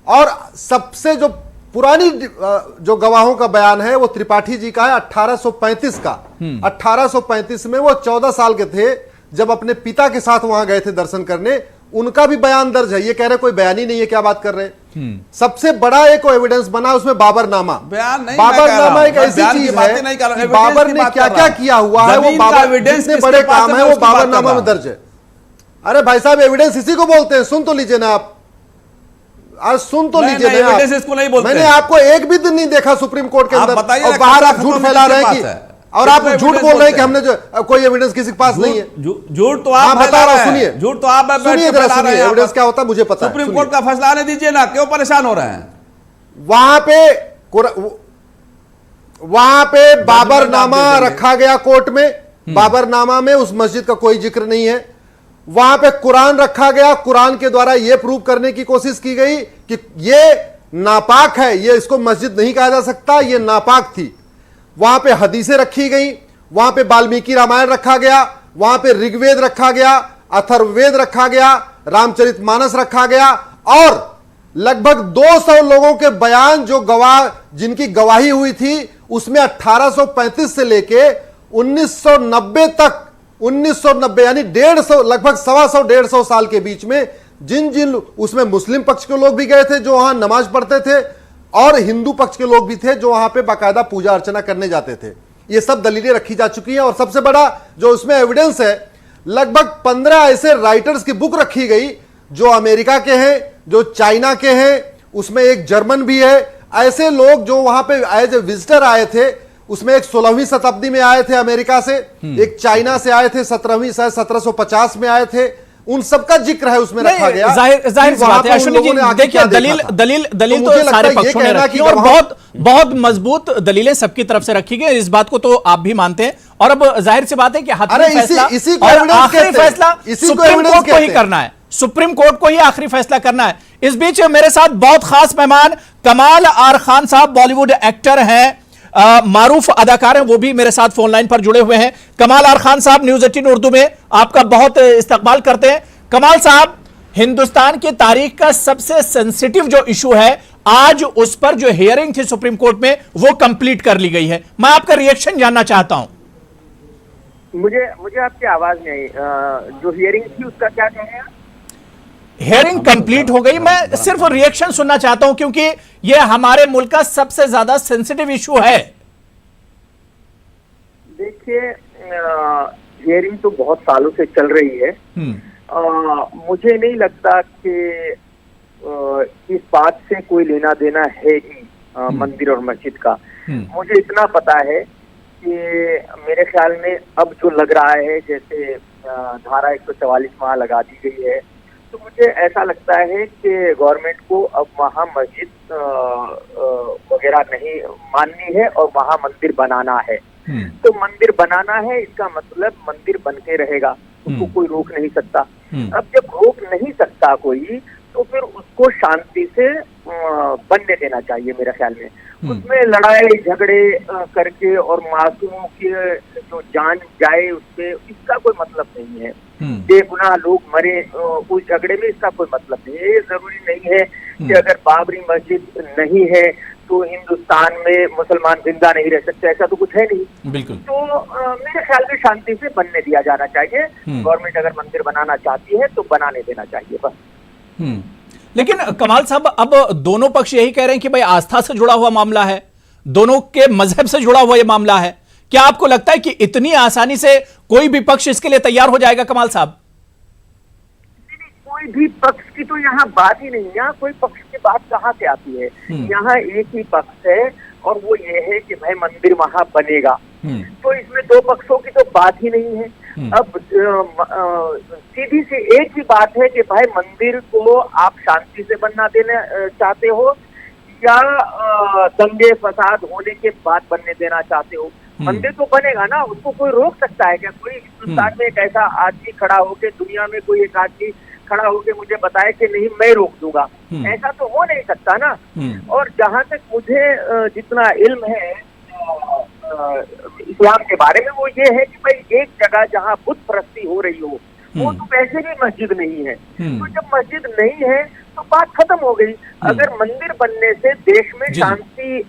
और सबसे जो पुरानी जो गवाहों का बयान है वो त्रिपाठी जी का है, 1835 का। 1835 में वो 14 साल के थे जब अपने पिता के साथ वहां गए थे दर्शन करने। उनका भी बयान दर्ज है। ये कह रहे कोई बयान ही नहीं है, क्या बात कर रहे हैं? सबसे बड़ा एक एविडेंस बना उसमें बाबरनामा। बाबरनामा एक ऐसी चीज है कि बाबर ने क्या क्या किया हुआ है, वो बाबर जितने बड़े काम है वो बाबरनामा में दर्ज है। अरे भाई साहब, एविडेंस इसी को बोलते हैं। सुन तो लीजिए ना आप, आज सुन तो लीजिए ना। इसको नहीं बोलते। मैंने आपको एक भी दिन नहीं देखा सुप्रीम कोर्ट के अंदर, और बाहर आप झूठ फैला रहे हैं कि, और आप झूठ बोल रहे हैं कि हमने जो कोई एविडेंस किसी के पास नहीं है। झूठ तो आप बता रहा हूं, सुनिए। झूठ तो आप सुनिए, एविडेंस क्या होता है मुझे पता है। सुप्रीम कोर्ट का फैसला आने दीजिए ना, क्यों परेशान हो रहे हैं? वहां पे बाबरनामा रखा गया कोर्ट में। बाबरनामा में उस मस्जिद का कोई जिक्र नहीं है। वहां पे कुरान रखा गया। कुरान के द्वारा यह प्रूव करने की कोशिश की गई कि यह नापाक है, ये इसको मस्जिद नहीं कहा जा सकता, यह नापाक थी। वहां पे हदीसें रखी गई। वहां पे वाल्मीकि रामायण रखा गया। वहां पे ऋग्वेद रखा गया, अथर्ववेद रखा गया, रामचरितमानस रखा गया। और लगभग 200 लोगों के बयान जो जिनकी गवाही हुई थी, उसमें 1835 से लेके 1990 तक, 1990 यानी 150, लगभग 125-150 साल के बीच में जिन उसमें मुस्लिम पक्ष के लोग भी गए थे जो वहां नमाज पढ़ते थे, और हिंदू पक्ष के लोग भी थे जो वहां पे बाकायदा पूजा अर्चना करने जाते थे। ये सब दलीलें रखी जा चुकी हैं। और सबसे बड़ा जो उसमें एविडेंस है, लगभग 15 ऐसे राइटर्स की बुक रखी गई जो अमेरिका के हैं, जो चाइना के हैं, उसमें एक जर्मन भी है। ऐसे लोग जो वहां पे एज ए विजिटर आए थे, उसमें एक 16वीं शताब्दी में आए थे अमेरिका से, एक चाइना से आए थे 1750 में आए थे। उन सबका जिक्र है उसमें रखा गया। जाहिर सी बात है अश्विनी जी, देखिए दलील तो सारे पक्षों ने रखी और बहुत मजबूत दलीलें सबकी तरफ से रखी गई। इस बात को तो आप भी मानते हैं। और अब जाहिर सी बात है कि आखिरी फैसला सुप्रीम कोर्ट को ही करना है। सुप्रीम कोर्ट को ही आखिरी फैसला करना है। इस बीच मेरे साथ बहुत खास मेहमान कमाल आर खान साहब, बॉलीवुड एक्टर हैं, मारूफ अदाकार हैं, वो भी मेरे साथ फोन लाइन पर जुड़े हुए हैं। कमाल आर खान साहब, न्यूज 18 उर्दू में आपका बहुत इस्तकबाल करते हैं। कमाल साहब, हिंदुस्तान की तारीख का सबसे सेंसिटिव जो इशू है आज उस पर जो हियरिंग थी सुप्रीम कोर्ट में वो कंप्लीट कर ली गई है। मैं आपका रिएक्शन जानना चाहता हूं। मुझे आपकी आवाज नहीं आई। जो हियरिंग थी उसका क्या कह रहे हैं? हियरिंग कंप्लीट हो गई। मैं सिर्फ रिएक्शन सुनना चाहता हूं क्योंकि यह हमारे मुल्क का सबसे ज्यादा सेंसिटिव इशू है। देखिए, हियरिंग तो बहुत सालों से चल रही है। मुझे नहीं लगता कि इस बात से कोई लेना देना है ही मंदिर और मस्जिद का। मुझे इतना पता है कि मेरे ख्याल में अब जो लग रहा है जैसे धारा 144 वहां लगा दी गई है, तो मुझे ऐसा लगता है कि गवर्नमेंट को अब वहां मस्जिद वगैरह नहीं माननी है और वहां मंदिर बनाना है। तो मंदिर बनाना है, इसका मतलब मंदिर बन के रहेगा, उसको कोई रोक नहीं सकता। अब जब रोक नहीं सकता कोई, तो फिर उसको शांति से बनने देना चाहिए मेरे ख्याल में। उसमें लड़ाई झगड़े करके और मासूमों की जो जान जाए उससे, इसका कोई मतलब नहीं है। बेगुनाह लोग मरे उस झगड़े में, इसका कोई मतलब नहीं है। ये जरूरी नहीं है कि अगर बाबरी मस्जिद नहीं है तो हिंदुस्तान में मुसलमान जिंदा नहीं रह सकते, ऐसा तो कुछ है नहीं। बिल्कुल। तो मेरे ख्याल में शांति से बनने दिया जाना चाहिए। गवर्नमेंट अगर मंदिर बनाना चाहती है तो बनाने देना चाहिए बस। लेकिन कमाल साहब, अब दोनों पक्ष यही कह रहे हैं कि भाई आस्था से जुड़ा हुआ मामला है, दोनों के मजहब से जुड़ा हुआ यह मामला है। क्या आपको लगता है कि इतनी आसानी से कोई भी पक्ष इसके लिए तैयार हो जाएगा कमाल साहब? कोई भी पक्ष की तो यहाँ बात ही नहीं है। यहाँ कोई पक्ष की बात कहाँ से आती है? यहाँ एक ही पक्ष है और वो ये है कि भाई मंदिर वहां बनेगा। तो इसमें दो पक्षों की तो बात ही नहीं है। अब सीधी सी एक ही बात है कि भाई मंदिर को आप शांति से बनना देना चाहते हो या दंगे फसाद होने के बाद बनने देना चाहते हो। मंदिर तो बनेगा ना, उसको कोई रोक सकता है क्या? कोई हिंदुस्तान में एक ऐसा आदमी खड़ा होके, दुनिया में कोई एक आदमी खड़ा होके मुझे बताए कि नहीं मैं रोक दूंगा? ऐसा तो हो नहीं सकता ना। और जहां तक मुझे जितना इल्म है इस्लाम के बारे में, वो ये है कि भाई एक जगह जहाँ बुत परस्ती हो रही हो वो तो वैसे भी मस्जिद नहीं है। तो जब मस्जिद नहीं है तो बात खत्म हो गई। अगर मंदिर बनने से देश में शांति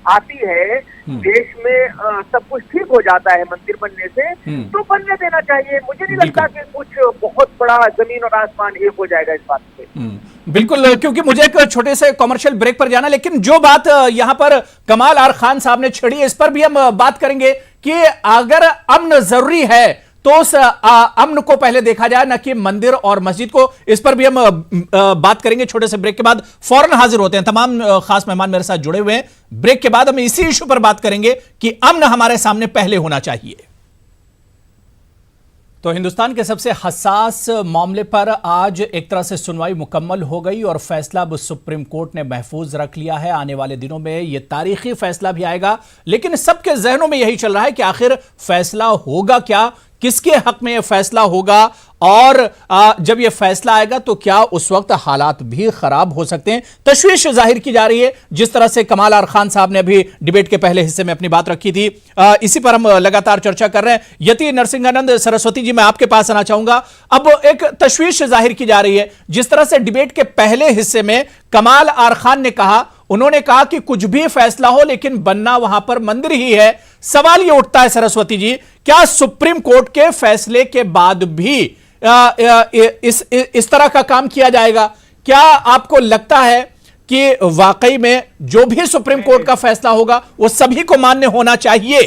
आती है, देश में सब कुछ ठीक हो जाता है मंदिर बनने से, तो बनने देना चाहिए। मुझे नहीं लगता कि कुछ बहुत बड़ा जमीन और आसमान एक हो जाएगा इस बात से। बिल्कुल, क्योंकि मुझे एक छोटे से कमर्शियल ब्रेक पर जाना, लेकिन जो बात यहां पर कमाल आर खान साहब ने छेड़ी है, इस पर भी हम बात करेंगे कि अगर अमन जरूरी है तो उस अमन को पहले देखा जाए, न कि मंदिर और मस्जिद को। इस पर भी हम बात करेंगे छोटे से ब्रेक के बाद। फौरन हाजिर होते हैं, तमाम खास मेहमान मेरे साथ जुड़े हुए हैं। ब्रेक के बाद हम इसी इशू पर बात करेंगे कि अमन हमारे सामने पहले होना चाहिए। तो हिंदुस्तान के सबसे हसास मामले पर आज एक तरह से सुनवाई मुकम्मल हो गई और फैसला अब सुप्रीम कोर्ट ने महफूज रख लिया है। आने वाले दिनों में यह तारीखी फैसला भी आएगा, लेकिन सबके जहनों में यही चल रहा है कि आखिर फैसला होगा क्या, किसके हक में यह फैसला होगा, और जब यह फैसला आएगा तो क्या उस वक्त हालात भी खराब हो सकते हैं। तशवीश जाहिर की जा रही है, जिस तरह से कमाल आर खान साहब ने अभी डिबेट के पहले हिस्से में अपनी बात रखी थी। इसी पर हम लगातार चर्चा कर रहे हैं। यति नरसिंहानंद सरस्वती जी, मैं आपके पास आना चाहूंगा। अब एक तशवीश जाहिर की जा रही है, जिस तरह से डिबेट के पहले हिस्से में कमाल आर खान ने कहा, उन्होंने कहा कि कुछ भी फैसला हो लेकिन बनना वहां पर मंदिर ही है। सवाल यह उठता है सरस्वती जी, क्या सुप्रीम कोर्ट के फैसले के बाद भी इस तरह का काम किया जाएगा? क्या आपको लगता है कि वाकई में जो भी सुप्रीम कोर्ट का फैसला होगा वो सभी को मान्य होना चाहिए?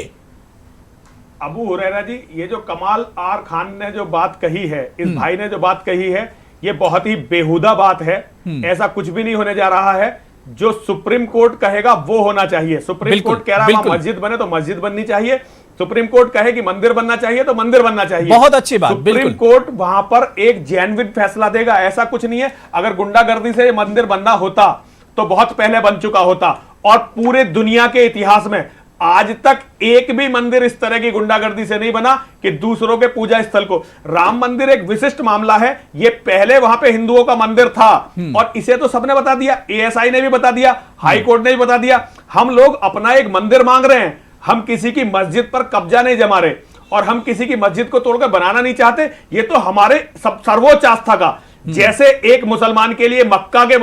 अबू हुरैरा जी, ये जो कमाल आर खान ने जो बात कही है, इस भाई ने जो बात कही है, ये बहुत ही बेहुदा बात है। ऐसा कुछ भी नहीं होने जा रहा है। जो सुप्रीम कोर्ट कहेगा वो होना चाहिए। सुप्रीम कोर्ट कह रहा है मस्जिद बने तो मस्जिद बननी चाहिए, सुप्रीम कोर्ट कहे कि मंदिर बनना चाहिए तो मंदिर बनना चाहिए। बहुत अच्छी बात। सुप्रीम कोर्ट वहां पर एक जेन्युइन फैसला देगा, ऐसा कुछ नहीं है। अगर गुंडागर्दी से मंदिर बनना होता तो बहुत पहले बन चुका होता, और पूरे दुनिया के इतिहास में आज तक एक भी मंदिर इस तरह की गुंडागर्दी से नहीं बना कि दूसरों के पूजा स्थल को। राम मंदिर एक विशिष्ट मामला है, ये पहले वहां पे हिंदुओं का मंदिर था और इसे तो सबने बता दिया, एएसआई ने भी बता दिया, हाई कोर्ट ने भी बता दिया। हम लोग अपना एक मंदिर मांग रहे हैं, हम किसी की मस्जिद पर कब्जा नहीं जमा रहे और हम किसी की मस्जिद को तोड़कर बनाना नहीं चाहते। ये तो हमारे सर्वोच्च आस्था का, जैसे एक मुसलमान के लिए मक्का के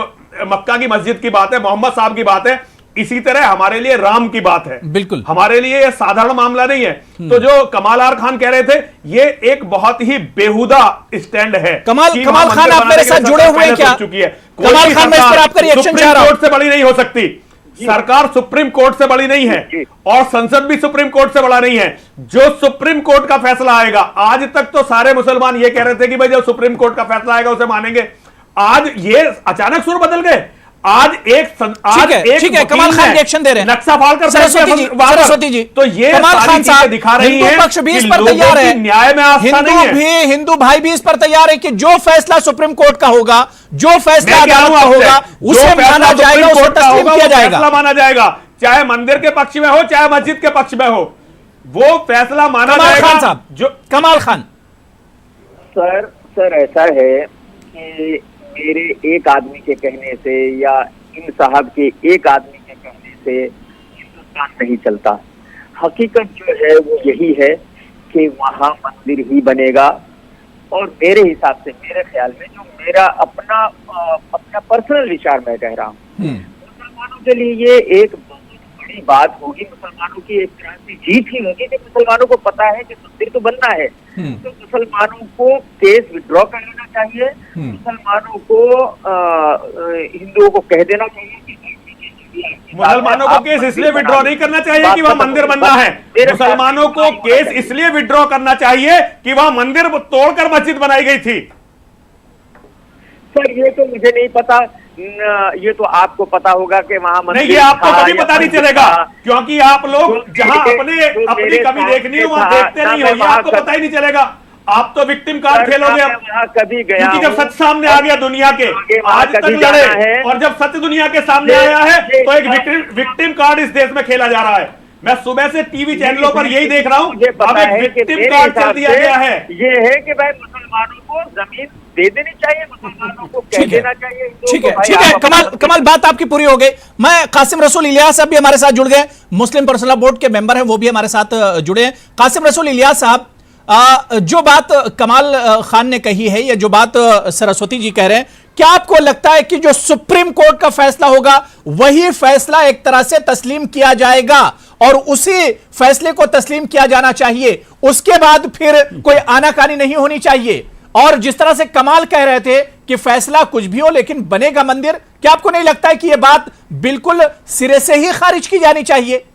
मक्का की मस्जिद की बात है, मोहम्मद साहब की बात है, इसी तरह हमारे लिए राम की बात है। बिल्कुल हमारे लिए ये साधारण मामला नहीं है। तो जो कमाल आर खान कह रहे थे, ये एक बहुत ही बेहुदा स्टैंड है। कमाल खान, आप मेरे साथ जुड़े हुए हैं क्या? चुकी है। कमाल खान, मैं इस पर आपका रिएक्शन चाह रहा हूं। कोर्ट से बड़ी नहीं हो सकती, सरकार सुप्रीम कोर्ट से बड़ी नहीं है, और संसद भी सुप्रीम कोर्ट से बड़ा नहीं है। जो सुप्रीम कोर्ट का फैसला आएगा, आज तक तो सारे मुसलमान ये कह रहे थे कि भाई जो सुप्रीम कोर्ट का फैसला आएगा उसे मानेंगे, आज ये अचानक सुर बदल गए। आज एक कमाल खान रिएक्शन दे रहे हैं, नक्शा फाड़ कर सरस्वती जी, तो ये कमाल खान साहब दिखा रही हिंदू है पक्ष भी इस पर तैयार है, न्याय में आस्था नहीं है। हिंदू भाई भी इस पर तैयार है कि जो फैसला सुप्रीम कोर्ट का होगा, जो फैसला अदालत का होगा, उसे माना जाएगा, उसे तस्लीम किया जाएगा, माना जाएगा, चाहे मंदिर के पक्ष में हो चाहे मस्जिद के पक्ष में हो, वो फैसला माना जाएगा। खान साहब, जो कमाल खान सर ऐसा है कि मेरे एक आदमी के कहने से या इन साहब के एक आदमी के कहने से हिंदुस्तान नहीं चलता। हकीकत जो है वो यही है कि वहाँ मंदिर ही बनेगा, और मेरे हिसाब से, मेरे ख्याल में, जो मेरा अपना पर्सनल विचार मैं कह रहा हूँ, मुसलमानों के लिए ये एक बहुत बड़ी बात होगी, मुसलमानों की एक तरह से जीत ही होगी कि मुसलमानों को पता है कि मंदिर तो बनना है, तो मुसलमानों को केस विड्रॉ कर लेना चाहिए, मुसलमानों को हिंदुओं को कह देना चाहिए कि मुसलमानों को केस इसलिए विड्रॉ नहीं करना चाहिए कि वहां मंदिर बनना है, मुसलमानों को केस इसलिए विड्रॉ करना चाहिए कि वहां मंदिर तोड़कर मस्जिद बनाई गई थी। सर ये तो मुझे नहीं पता, ये तो आपको पता होगा कि वहां नहीं, ये आपको कभी पता नहीं चलेगा, क्योंकि आप लोग जहां अपनी कमी देखनी हो वहां देखते नहीं हो, ये आपको पता ही नहीं चलेगा। आप तो विक्टिम कार्ड खेलोगे अब, कभी गया, क्योंकि जब सच सामने आ गया दुनिया के, आज तक लड़े, और जब सच दुनिया के सामने आया है तो एक विक्टिम कार्ड इस देश में खेला जा रहा है। मैं सुबह से टीवी चैनलों पर यही देख रहा हूँ, अब एक विक्टिम कार्ड चल दिया गया है। ये है कि भाई मुसलमानों को जमीन दे देनी चाहिए, मुसलमानों को कह देना चाहिए। ठीक है, कमाल बात आपकी पूरी हो गई। मैं कासिम रसूल इलियास साहब भी हमारे साथ जुड़ गए, मुस्लिम पर्सनल लॉ बोर्ड के मेंबर हैं, वो भी हमारे साथ जुड़े हैं। कासिम रसूल इलियास साहब, जो बात कमाल खान ने कही है, या जो बात सरस्वती जी कह रहे हैं, क्या आपको लगता है कि जो सुप्रीम कोर्ट का फैसला होगा वही फैसला एक तरह से तस्लीम किया जाएगा और उसी फैसले को तस्लीम किया जाना चाहिए, उसके बाद फिर कोई आनाकानी नहीं होनी चाहिए? और जिस तरह से कमाल कह रहे थे कि फैसला कुछ भी हो लेकिन बनेगा मंदिर, क्या आपको नहीं लगता है कि यह बात बिल्कुल सिरे से ही खारिज की जानी चाहिए?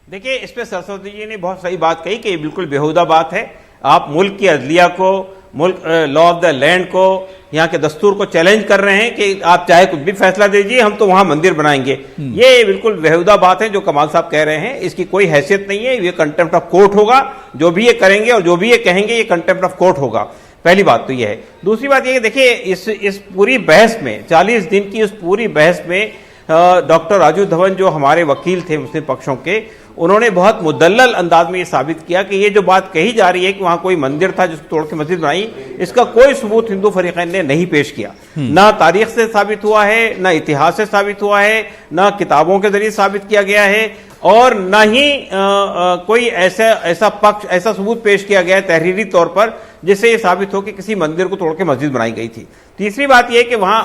देखिए, इस पे सरस्वती जी ने बहुत सही बात कही कि ये बिल्कुल बेहुदा बात है। आप मुल्क की अदलिया को, मुल्क लॉ ऑफ द लैंड को, यहाँ के दस्तूर को चैलेंज कर रहे हैं कि आप चाहे कुछ भी फैसला दीजिए, हम तो वहां मंदिर बनाएंगे। ये बिल्कुल बेहुदा बात है जो कमाल साहब कह रहे हैं, इसकी कोई हैसियत नहीं है। ये कंटेम्प्ट ऑफ कोर्ट होगा, जो भी ये करेंगे और जो भी ये कहेंगे ये कंटेम्प्ट ऑफ कोर्ट होगा। पहली बात तो ये है। दूसरी बात ये, देखिए इस पूरी बहस में, 40 दिन की इस पूरी बहस में डॉक्टर राजू धवन जो हमारे वकील थे मुस्लिम पक्षों के, उन्होंने बहुत मुदल्लल अंदाज में ये साबित किया कि ये जो बात कही जा रही है कि वहां कोई मंदिर था जिसको तोड़ के मस्जिद बनाई, इसका कोई सबूत हिंदू फरीकैन ने नहीं पेश किया। ना तारीख से साबित हुआ है, ना इतिहास से साबित हुआ है, ना किताबों के जरिए साबित किया गया है, और न ही कोई ऐसा सबूत पेश किया गया है तहरीरी तौर पर जिससे ये साबित हो कि किसी मंदिर को तोड़ के मस्जिद बनाई गई थी। तीसरी बात यह कि वहां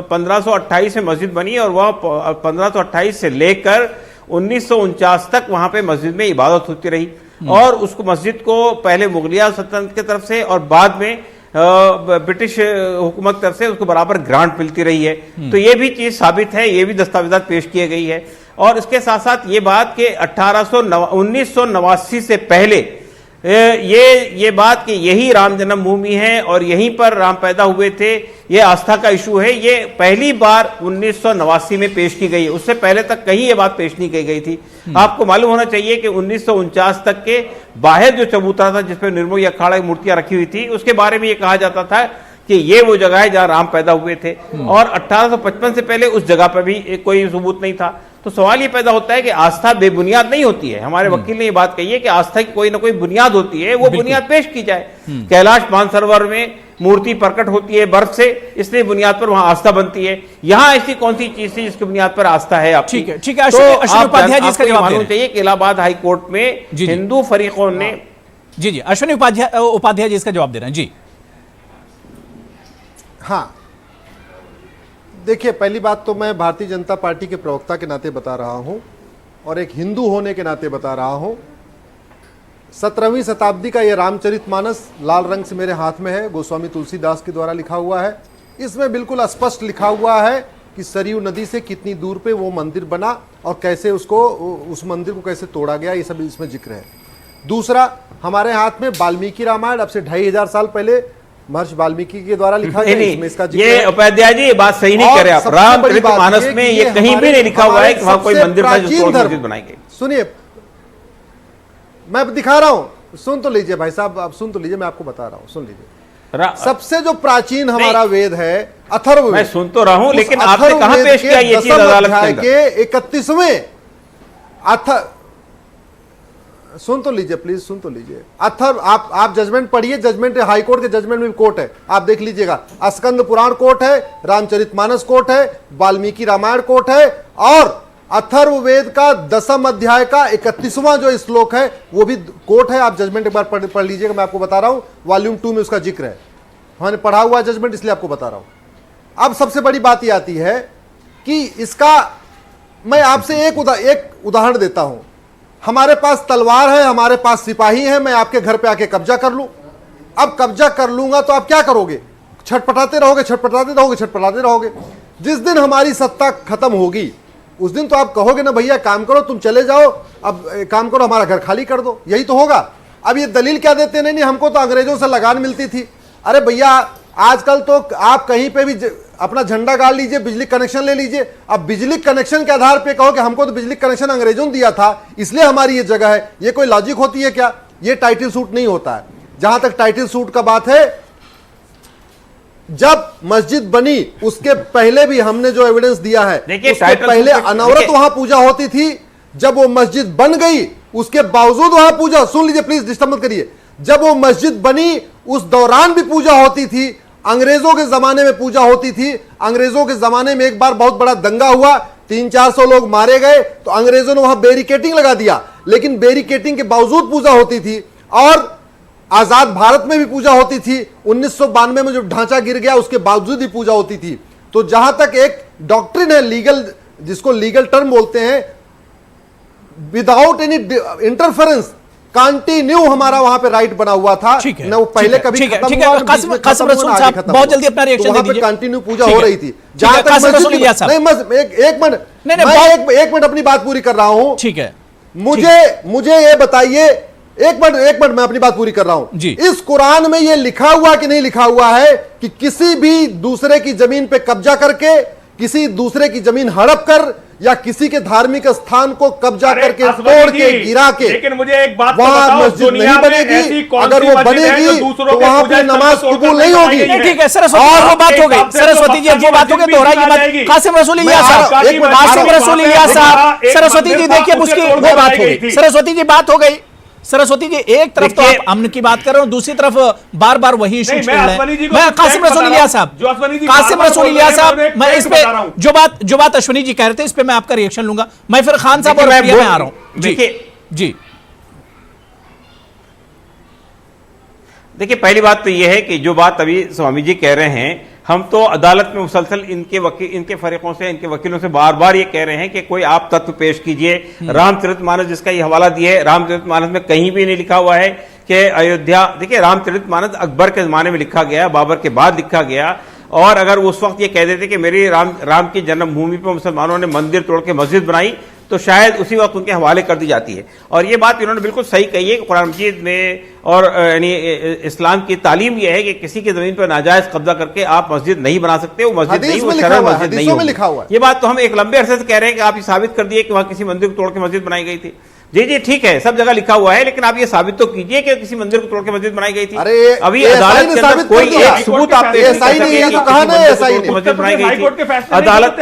1528 में मस्जिद बनी और वह 1528 से लेकर 1949 तक वहां पे मस्जिद में इबादत होती रही, और उसको मस्जिद को पहले मुगलिया सल्तनत की तरफ से और बाद में ब्रिटिश हुकूमत की तरफ से उसको बराबर ग्रांट मिलती रही है। तो ये भी चीज साबित है, ये भी दस्तावेजात पेश किए गई है। और इसके साथ साथ ये बात कि 1989 से पहले ये बात कि यही राम जन्मभूमि है और यहीं पर राम पैदा हुए थे, ये आस्था का इशू है, ये पहली बार 1989 में पेश की गई है। उससे पहले तक कहीं ये बात पेश नहीं की गई थी। आपको मालूम होना चाहिए कि 1949 तक के बाहर जो चबूतरा था जिसपे निर्मोही अखाड़ा की मूर्तियां रखी हुई थी, उसके बारे में ये कहा जाता था कि ये वो जगह है जहां राम पैदा हुए थे, और 1855 से पहले उस जगह पर भी कोई सबूत नहीं था। तो सवाल ये पैदा होता है कि आस्था बेबुनियाद नहीं होती है। हमारे वकील ने ये बात कही है कि आस्था की कोई ना कोई बुनियाद होती है, वो बुनियाद पेश की जाए। कैलाश मानसरोवर में मूर्ति प्रकट होती है बर्फ से, इसलिए बुनियाद पर वहां आस्था बनती है। यहाँ ऐसी कौन सी चीज थी जिसकी बुनियाद पर आस्था है आपकी? ठीक है, अश्विनी उपाध्याय जी इसका जवाब मालूम चाहिए कि इलाहाबाद हाई कोर्ट में हिंदू फरीकों ने जी अश्विनी उपाध्याय जी इसका जवाब दे रहे हैं। जी हाँ, देखिए, पहली बात तो मैं भारतीय जनता पार्टी के प्रवक्ता के नाते बता रहा हूं और एक हिंदू होने के नाते बता रहा हूं, 17वीं शताब्दी का यह रामचरितमानस लाल रंग से मेरे हाथ में है, गोस्वामी तुलसीदास के द्वारा लिखा हुआ है। इसमें बिल्कुल स्पष्ट लिखा हुआ है कि सरयू नदी से कितनी दूर पे वो मंदिर बना और कैसे उस मंदिर को कैसे तोड़ा गया, ये सब इसमें जिक्र है। दूसरा, हमारे हाथ में वाल्मीकि रामायण अब से 2500 साल पहले महर्षि वाल्मीकि के द्वारा लिखा गया, इसमें इसका जिक्र ये है। उपाध्याय जी ये बात सही नहीं करे आप। रामचरितमानस में ये कहीं भी नहीं लिखा हुआ है कि वहां कोई मंदिर था जो तोड़ मस्जिद बनाई गई। सुनिए, मैं दिखा रहा हूं, सुन तो लीजिए भाई साहब, आप सुन तो लीजिए, मैं आपको बता रहा हूं, सुन लीजिए। सबसे जो प्राचीन हमारा वेद है अथर्ववेद, मैं सुन तो रहा हूं, लेकिन आपने कहां पेश किया ये चीज अदालत के अंदर? के 31वें सुन तो लीजिए प्लीज, सुन तो लीजिए। आप जजमेंट पढ़िए, जजमेंट हाई कोर्ट के जजमेंट में कोर्ट है, आप देख लीजिएगा। स्कंद पुराण कोर्ट है, रामचरितमानस कोर्ट है, वाल्मीकि रामायण कोर्ट है और अथर्ववेद का 10वें अध्याय का 31वां जो श्लोक है वो भी कोर्ट है। आप जजमेंट एक बार पढ़ लीजिएगा, मैं आपको बता रहा हूं, वॉल्यूम 2 में उसका जिक्र है। हमने पढ़ा हुआ जजमेंट, इसलिए आपको बता रहा हूं। अब सबसे बड़ी बात यह आती है कि इसका मैं आपसे एक उदाहरण देता हूं। हमारे पास तलवार है, हमारे पास सिपाही है, मैं आपके घर पे आके कब्जा कर लूं। अब कब्जा कर लूंगा तो आप क्या करोगे? छटपटाते रहोगे, छटपटाते रहोगे, छटपटाते रहोगे। जिस दिन हमारी सत्ता खत्म होगी उस दिन तो आप कहोगे ना, भैया काम करो, तुम चले जाओ, अब काम करो, हमारा घर खाली कर दो, यही तो होगा। अब ये दलील क्या देते? नहीं, हमको तो अंग्रेजों से लगान मिलती थी। अरे भैया, आजकल तो आप कहीं पे भी अपना झंडा गाड़ लीजिए, बिजली कनेक्शन ले लीजिए। अब बिजली कनेक्शन के आधार पे कहो कि हमको तो बिजली कनेक्शन अंग्रेजों ने दिया था इसलिए हमारी ये जगह है, ये कोई लॉजिक होती है क्या? ये टाइटल सूट नहीं होता है। जहां तक टाइटल सूट का बात है, जब मस्जिद बनी उसके पहले भी हमने जो एविडेंस दिया है, उसके पहले अनवरत वहां पूजा होती थी। जब वो मस्जिद बन गई उसके बावजूद वहां पूजा, सुन लीजिए प्लीज, डिस्टर्ब मत करिए। जब वो मस्जिद बनी उस दौरान भी पूजा होती थी। अंग्रेजों के जमाने में पूजा होती थी। अंग्रेजों के जमाने में एक बार बहुत बड़ा दंगा हुआ, 300-400 लोग मारे गए, तो अंग्रेजों ने वहां बैरिकेटिंग लगा दिया, लेकिन बैरिकेटिंग के बावजूद पूजा होती थी। और आजाद भारत में भी पूजा होती थी। 1992 में जब ढांचा गिर गया उसके बावजूद भी पूजा होती थी। तो जहां तक एक डॉक्ट्रिन है लीगल, जिसको लीगल टर्म बोलते हैं, विदाउट एनी इंटरफेरेंस कंटिन्यू हमारा वहां पे राइट बना हुआ था। न वो पहले कभी खत्म हुआ, कासिम रसूल साहब बहुत जल्दी अपना रिएक्शन दे दीजिए। कंटिन्यू पूजा हो रही थी। जहां तक एक मिनट अपनी बात पूरी कर रहा हूं। ठीक है, मुझे ये बताइए, एक मिनट मैं अपनी बात पूरी कर रहा हूं। इस कुरान में ये लिखा हुआ कि नहीं लिखा हुआ है कि किसी भी दूसरे की जमीन पे कब्जा करके, किसी दूसरे की जमीन हड़प कर या किसी के धार्मिक स्थान को कब्जा करके तोड़ के गिरा के, लेकिन मुझे एक बात वहां मस्जिद नहीं बनेगी। अगर वो बनेगी तो वहां पे नमाज कबूल नहीं होगी। ठीक है, सरस्वती वो बात हो गई, सरस्वती जी वो बात हो गई, दोहराइए बात। कासिम रसूल इलियास साहब, कासिम रसूल इलियास साहब, सरस्वती जी देखिए उसकी वो बात हो गई, सरस्वती जी बात हो गई। सरस्वती जी एक तरफ तो आप अमन की बात कर रहे हो, दूसरी तरफ बार बार वही इशू छेड़ रहे हैं। मैं कासिम रसूल इलियास साहब, कासिम रसूल इलियास साहब, मैं इस पे जो बात अश्विनी जी कह रहे थे इस पे मैं आपका रिएक्शन लूंगा। मैं फिर खान साहब और प्रिया में आ रहा हूं। जी देखिए, पहली बात तो यह है कि जो बात अभी स्वामी जी कह रहे हैं, हम तो अदालत में मुसलसल इनके फरीकों से, इनके वकीलों से बार बार ये कह रहे हैं कि कोई आप तत्व पेश कीजिए। रामचरितमानस जिसका ये हवाला दिया है, रामचरितमानस में कहीं भी नहीं लिखा हुआ है कि अयोध्या, देखिए रामचरितमानस अकबर के जमाने में लिखा गया, बाबर के बाद लिखा गया। और अगर उस वक्त ये कह देते कि मेरी राम की जन्मभूमि पर मुसलमानों ने मंदिर तोड़ के मस्जिद बनाई, तो शायद उसी वक्त उनके हवाले कर दी जाती है। और ये बात इन्होंने बिल्कुल सही कही है कि कुरान मजीद में और यानी इस्लाम की तालीम यह है कि किसी की जमीन पर नाजायज कब्जा करके आप मस्जिद नहीं बना सकते। वो मस्जिद नहीं, वो शरअ मस्जिद नहीं होगी। ये बात तो हम एक लंबे अरसे से कह रहे हैं कि आप ये साबित कर दिए कि वहां किसी मंदिर को तोड़ के मस्जिद बनाई गई थी। जी ठीक है, सब जगह लिखा हुआ है, लेकिन आप ये साबित तो कीजिए कि किसी मंदिर को तोड़ के मस्जिद बनाई गई थी। अभी अदालत के अंदर कोई एक सबूत आप पेश नहीं कर सकते मस्जिद बनाई गई थी। अदालत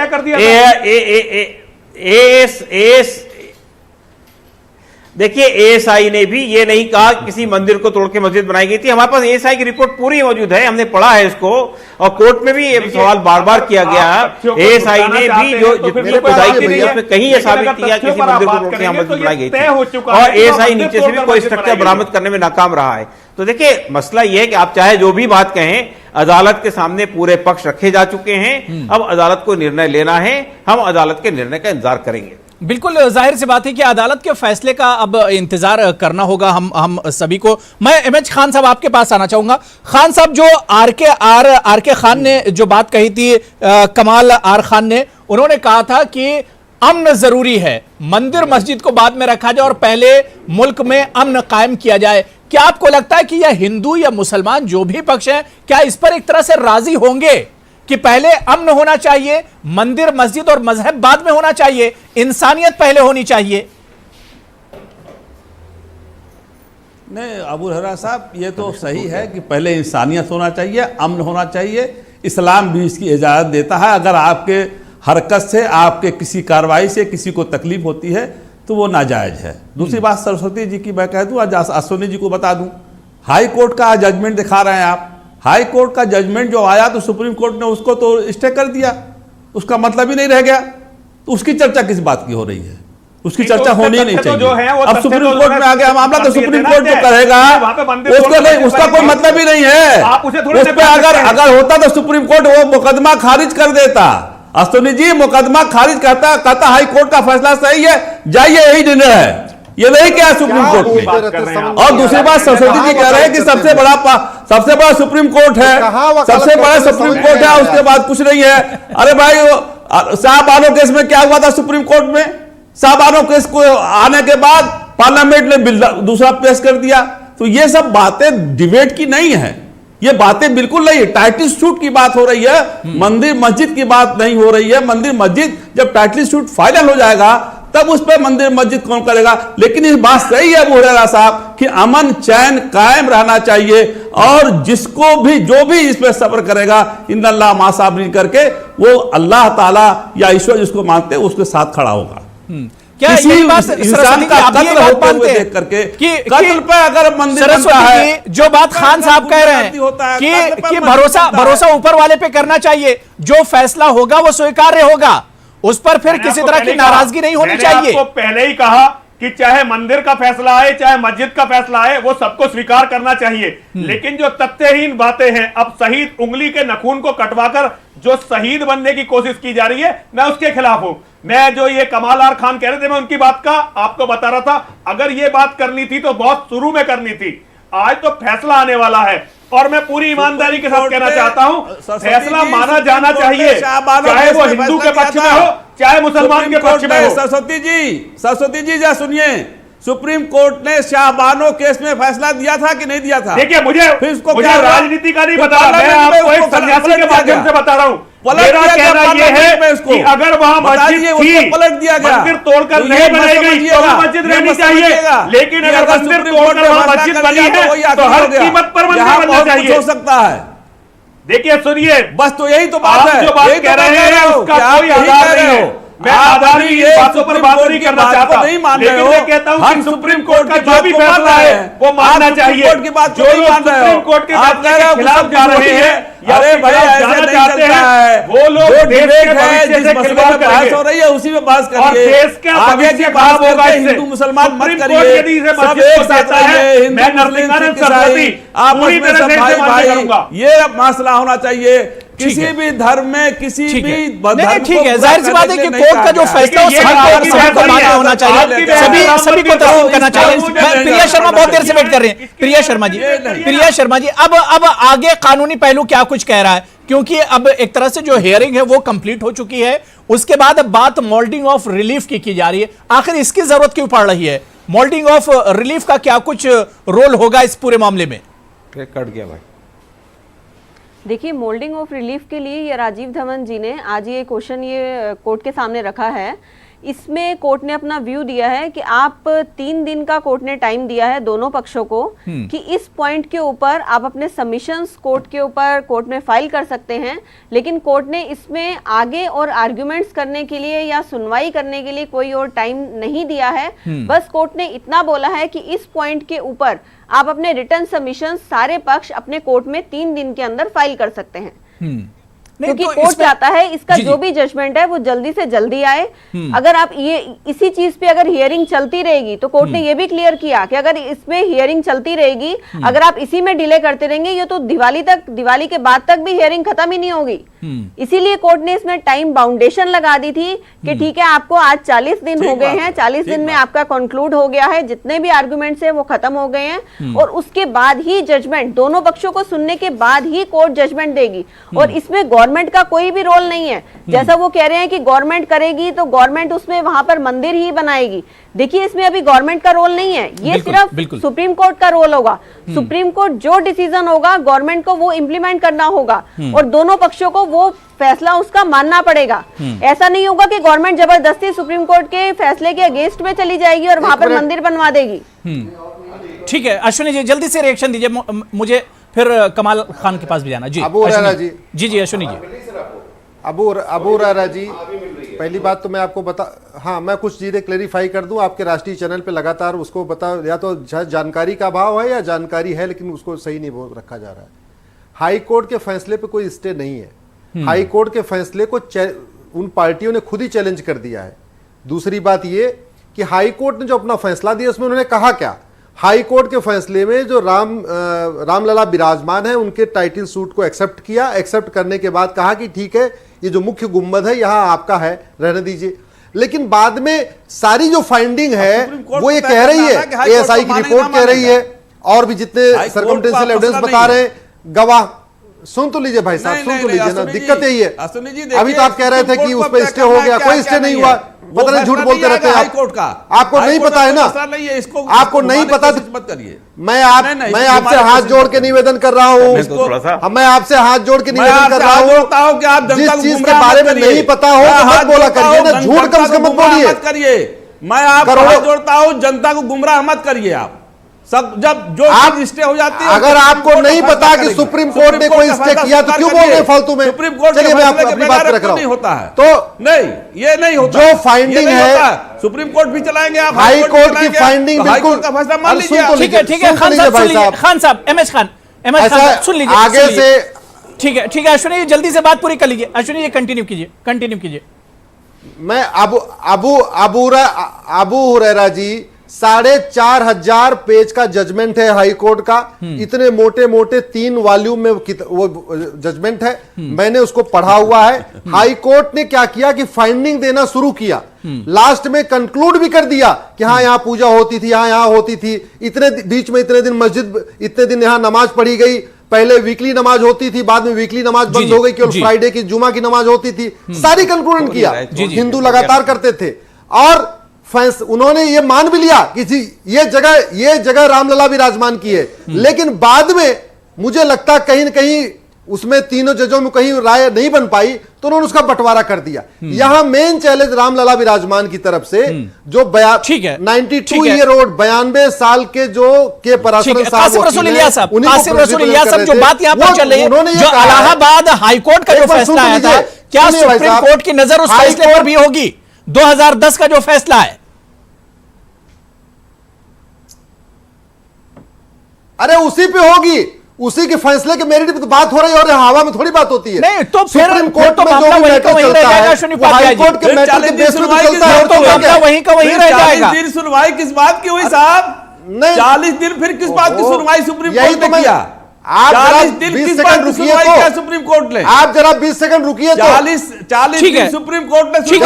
देखिए, एएसआई ने भी ये नहीं कहा किसी मंदिर को तोड़ के मस्जिद बनाई गई थी। हमारे पास एएसआई की रिपोर्ट पूरी मौजूद है, हमने पढ़ा है इसको, और कोर्ट में भी ये सवाल बार बार किया गया है। एएसआई ने भी जो जितनी खुदाई की गई उसमें कहीं ये साबित किया किसी मंदिर को तोड़ के मस्जिद बनाई गई थी, और एएसआई नीचे से भी कोई स्ट्रक्चर बरामद करने में नाकाम रहा है। तो देखिए, मसला ये है कि आप चाहे जो भी बात कहें, अदालत के सामने पूरे पक्ष रखे जा चुके हैं। अब अदालत को निर्णय लेना है, हम अदालत के निर्णय का इंतजार करेंगे। बिल्कुल जाहिर सी बात है कि अदालत के फैसले का अब इंतजार करना होगा हम सभी को। मैं एमएच खान साहब आपके पास आना चाहूंगा। खान साहब, जो आर के खान ने जो बात कही थी, कमाल आर खान ने, उन्होंने कहा था कि अमन जरूरी है, मंदिर मस्जिद को बाद में रखा जाए और पहले मुल्क में अमन कायम किया जाए। क्या आपको लगता है कि यह हिंदू या मुसलमान जो भी पक्ष है, क्या इस पर एक तरह से राजी होंगे कि पहले अमन होना चाहिए, मंदिर मस्जिद और मजहब बाद में होना चाहिए, इंसानियत पहले होनी चाहिए? नहीं अबू हरा साहब, ये तो सही है कि पहले इंसानियत होना चाहिए, अमन होना चाहिए। इस्लाम भी इसकी इजाज़त देता है। अगर आपके हरकत से, आपके किसी कार्रवाई से किसी को तकलीफ होती है तो वो नाजायज़ है। दूसरी बात सरस्वती जी की मैं कह दूँ, आज अश्विनी जी को बता दूँ, हाई कोर्ट का जजमेंट दिखा रहे हैं आप। हाई कोर्ट का जजमेंट जो आया तो सुप्रीम कोर्ट ने उसको तो स्टे कर दिया, उसका मतलब ही नहीं रह गया। तो उसकी चर्चा किस बात की हो रही है? उसकी चर्चा होनी ही नहीं चाहिए। अब सुप्रीम कोर्ट में आ गया मामला तो सुप्रीम कोर्ट जो करेगा उसका कोई मतलब ही नहीं है। उस पर अगर होता तो सुप्रीम कोर्ट वो मुकदमा खारिज कर देता। अश्विनी जी, मुकदमा खारिज कहता हाई कोर्ट का फैसला सही है, जाइए, यही निर्णय है, ये नहीं क्या सुप्रीम कोर्ट में। और दूसरी बात सरस्वती जी कह रहे हैं कि सबसे बड़ा सुप्रीम कोर्ट है, सबसे बड़ा सुप्रीम कोर्ट है, उसके बाद कुछ नहीं है। अरे भाई, शाहबानो केस में क्या हुआ था सुप्रीम कोर्ट में? शाहबानो केस को आने के बाद पार्लियामेंट ने बिल दूसरा पेश कर दिया। तो ये सब बातें डिबेट की नहीं है, ये बातें बिल्कुल नहीं है। टाइटल सूट की बात हो रही है, मंदिर मस्जिद की बात नहीं हो रही है। मंदिर मस्जिद जब टाइटल सूट फाइनल हो जाएगा तब उस पर मंदिर मस्जिद कौन करेगा। लेकिन इस बात सही है अबू हुरैरा साहब कि अमन चैन कायम रहना चाहिए, और जिसको भी जो भी इस पर सब्र करेगा, इन्नल्लाह मा साबिरीन करके, वो अल्लाह ताला या ईश्वर जिसको मानते हैं उसके साथ खड़ा होगा। क्या यही बात इंसान का कत्ल होते हुए देख करके कत्ल पे अगर मंदिर बनता है, जो बात खान साहब कह रहे हैं कि भरोसा ऊपर वाले पे करना चाहिए, जो फैसला होगा वो स्वीकार्य होगा, उस पर फिर किसी तरह की नाराजगी नहीं होनी चाहिए। आपको पहले ही कहा कि चाहे मंदिर का फैसला आए, चाहे मस्जिद का फैसला आए, वो सबको स्वीकार करना चाहिए। लेकिन जो तथ्यहीन बातें हैं, अब शहीद उंगली के नखून को कटवाकर जो शहीद बनने की कोशिश की जा रही है, मैं उसके खिलाफ हूं। मैं जो ये कमाल आर खान कह रहे थे, मैं उनकी बात का आपको बता रहा था। अगर ये बात करनी थी तो बहुत शुरू में करनी थी। आज तो फैसला आने वाला है, और मैं पूरी ईमानदारी के साथ कहना चाहता हूं, फैसला माना जाना चाहिए, चाहे वो हिंदू के पक्ष में हो, चाहे मुसलमान के पक्ष में हो। सरस्वती जी जा सुनिए, सुप्रीम कोर्ट ने शाहबानो केस में फैसला दिया था कि नहीं दिया था? देखिए, मुझे राजनीति का नहीं बता, मैं आपको एक सन्यासी के माध्यम से बता रहा हूं। मेरा कहना यह है कि अगर वहां मस्जिद थी, पलट दिया गया, मंदिर तोड़कर नहीं बनाई गई तो वहां मस्जिद रहनी चाहिए। लेकिन अगर मंदिर तोड़कर वहां मस्जिद बनी है तो हर कीमत पर मंदिर बनना चाहिए। हो सकता है। देखिए, सुनिए, बस तो यही तो बात है, जो बात कह रहे हैं उसका कोई आधार नहीं है। मैं आधार की बातों पर बात नहीं करना चाहता, लेकिन मैं कहता हूं कि सुप्रीम कोर्ट का जो भी फैसला है वो मानना चाहिए। जो लोग सुप्रीम कोर्ट के फैसले के खिलाफ जा रहे हैं या जाना चाहते हैं, वो लोग देश के भविष्य से खिलवाड़ करेंगे। हो रही है उसी में बात करिए, और देश के भविष्य खराब होगा इससे। हिंदू मुसलमान मत सुप्रीम कोर्ट यदि इसे मस्जिद को कहता है, मैं नरसिंहानंद सरस्वती पूरी तरह से इसे मान्य करूंगा। ये मसला होना चाहिए। किसी भी धर्म में किसी भी नहीं, ठीक है, जाहिर सी बात है कि कोर्ट का जो फैसला है सभी को मान्य होना चाहिए, सभी को तस्लीम करना चाहिए। प्रिया शर्मा बहुत देर से वेट कर रहे हैं। प्रिया शर्मा जी, अब आगे कानूनी पहलू क्या कुछ कह रहा है? क्योंकि अब एक तरह से जो हियरिंग है वो कंप्लीट हो चुकी है, उसके बाद अब बात मोल्डिंग ऑफ रिलीफ की जा रही है। आखिर इसकी जरूरत क्यों पड़ रही है? मोल्डिंग ऑफ रिलीफ का क्या कुछ रोल होगा इस पूरे मामले में? कट गया भाई। देखिए, मोल्डिंग ऑफ रिलीफ के लिए ये राजीव धवन जी ने आज ये क्वेश्चन ये कोर्ट के सामने रखा है। इसमें कोर्ट ने अपना व्यू दिया है कि आप 3 दिन का कोर्ट ने टाइम दिया है दोनों पक्षों को कि इस पॉइंट के ऊपर आप अपने सबमिशंस कोर्ट में फाइल कर सकते हैं। लेकिन कोर्ट ने इसमें आगे और आर्ग्यूमेंट्स करने के लिए या सुनवाई करने के लिए कोई और टाइम नहीं दिया है। बस कोर्ट ने इतना बोला है कि इस पॉइंट के ऊपर आप अपने रिटर्न सबमिशन सारे पक्ष अपने कोर्ट में 3 दिन के अंदर फाइल कर सकते हैं। क्योंकि तो कोर्ट इसमें- चाहता है इसका जी, जो जी। भी जजमेंट है वो जल्दी से जल्दी आए। अगर आप ये इसी चीज पे अगर हियरिंग चलती रहेगी तो कोर्ट ने ये भी क्लियर किया कि अगर इसमें हियरिंग चलती रहेगी, अगर आप इसी में डिले करते रहेंगे, ये तो दिवाली के बाद तक भी हियरिंग खत्म ही नहीं होगी। इसीलिए कोर्ट ने इसमें टाइम बाउंडेशन लगा दी थी कि ठीक है, आपको आज 40 दिन ठीक हो गए बात हैं, है, 40 ठीक दिन में बात। आपका कंक्लूड हो गया है, जितने भी आर्गुमेंट्स हैं वो खत्म हो गए हैं, और उसके बाद ही जजमेंट, दोनों पक्षों को सुनने के बाद ही कोर्ट जजमेंट देगी। और इसमें गवर्नमेंट का कोई भी रोल नहीं है। जैसा वो कह रहे हैं कि गवर्नमेंट करेगी तो गवर्नमेंट उसमें वहां पर मंदिर ही बनाएगी। देखिए, इसमें अभी गवर्नमेंट का रोल नहीं है, ये बिल्कुल। सिर्फ सुप्रीम कोर्ट का रोल होगा। सुप्रीम कोर्ट जो डिसीजन होगा गवर्नमेंट को वो इम्प्लीमेंट करना होगा, और दोनों पक्षों को वो फैसला उसका मानना पड़ेगा। ऐसा नहीं होगा कि गवर्नमेंट जबरदस्ती सुप्रीम कोर्ट के फैसले के अगेंस्ट में चली जाएगी और वहां पर मंदिर बनवा देगी। ठीक है अश्विनी जी, जल्दी से रिएक्शन दीजिए, मुझे फिर कमाल खान के पास भी जाना। जी अबू हुरैरा अश्विनी जी, जी अश्विनी जी। अबू हुरैरा जी, पहली बात तो मैं आपको हाँ, मैं कुछ चीज़ें क्लेरिफाई कर दूं। आपके राष्ट्रीय चैनल पे लगातार उसको या तो जानकारी का अभाव है या जानकारी है, लेकिन उसको सही नहीं रखा जा रहा है। हाई कोर्ट के फैसले पे कोई स्टे नहीं है। हाई कोर्ट के फैसले को उन पार्टियों ने खुद ही चैलेंज कर दिया है। दूसरी बात ये कि हाई कोर्ट ने जो अपना फैसला दिया उसमें उन्होंने कहा क्या, हाई कोर्ट के फैसले में जो रामलला विराजमान है उनके टाइटल सूट को एक्सेप्ट किया। एक्सेप्ट करने के बाद कहा कि ठीक है, ये जो मुख्य गुंबद है यहां आपका है, रहने दीजिए। लेकिन बाद में सारी जो फाइंडिंग है वो ये कह रही है, एएसआई की रिपोर्ट कह रही है, और भी जितने सर्कमस्टेंशियल एविडेंस बता रहे हैं, गवाह, सुन तो लीजिए भाई साहब, सुन तो लीजिए ना, दिक्कत यही है। अभी तो आप कह रहे थे कि उस पर स्टे हो गया, कोई स्टे नहीं हुआ, पता नहीं, झूठ बोलते रहते हैं आप। आपको नहीं पता है ना, आपको नहीं पता, मत करिए। मैं आपसे हाथ जोड़ के निवेदन कर रहा हूँ, मैं आपसे हाथ जोड़ के निवेदन कर रहा हूँ, जिस चीज के बारे में नहीं पता हो तो मत बोला करिए ना, झूठ कम से कम मत बोलिए। मैं आपको हाथ जोड़ता हूँ, जनता को गुमराह मत करिए आप। सब जब जो आप स्टे हो जाती है, अगर आपको नहीं पता कि सुप्रीम कोर्ट ने कोई स्टे किया तो क्यों बोल रहे हैं फालतू में? सुप्रीम कोर्ट चलिए मैं अपनी बात रख रहा हूं। नहीं होता है तो नहीं, ये नहीं होता। जो फाइंडिंग है, सुप्रीम कोर्ट भी चलाएंगे आप, हाई कोर्ट की फाइंडिंग बिल्कुल का फैसला मान लीजिए। ठीक है खान साहब सुन लीजिए, खान साहब एमएच खान सुन लीजिए आगे से। ठीक है अश्विनी जी, जल्दी से बात पूरी कर लीजिए। अश्विनी जी कंटिन्यू कीजिए। मैं अबू हुरैरा जी, 4,500 पेज का जजमेंट है हाई कोर्ट का, इतने मोटे मोटे 3 वॉल्यूम में वो जजमेंट है, मैंने उसको पढ़ा हुआ है। हाई कोर्ट ने क्या किया कि फाइंडिंग देना शुरू किया, लास्ट में कंक्लूड भी कर दिया कि हाँ यहां पूजा होती थी, यहां होती थी, इतने बीच में इतने दिन मस्जिद, इतने दिन यहां नमाज पढ़ी गई, पहले वीकली नमाज होती थी, बाद में वीकली नमाज बंद हो गई, केवल फ्राइडे की जुमा की नमाज होती थी, सारी कंक्लूजन किया। हिंदू लगातार करते थे, और उन्होंने ये मान भी लिया कि जी ये जगह रामलला विराजमान की है। लेकिन बाद में मुझे लगता कहीं न कहीं उसमें तीनों जजों में कहीं राय नहीं बन पाई, तो उन्होंने उसका बंटवारा कर दिया। यहां मेन चैलेंज रामलला विराजमान की तरफ से जो 92 ईयर ओल्ड 92 साल के जो के पराशरन साहब, कासिम रसूल इलियास साहब जो बात यहां पर चल रही है, जो इलाहाबाद हाईकोर्ट का जो फैसला आया था, क्या सुप्रीम कोर्ट की नजर उस फैसले पर भी होगी? 2010 का जो फैसला है, अरे उसी पे होगी, उसी के फैसले के मेरिट पे तो बात हो रही है, और हवा में थोड़ी बात होती है। नहीं तो सुप्रीम कोर्ट में जो भी मैटर चलता है, हाई कोर्ट के मैटर के बेस पे चलता है, तो मामला वहीं का वहीं रह जाएगा। 40 दिन सुनवाई किस बात की हुई साहब? नहीं, 40 दिन फिर किस बात की सुनवाई सुप्रीम कोर्ट ने किया? आप 40 दिन किस बात की सुनवाई किया सुप्रीम कोर्ट ने? आप जरा 20 सेकंड रुकिए। 40 दिन सुप्रीम कोर्ट ने ठीक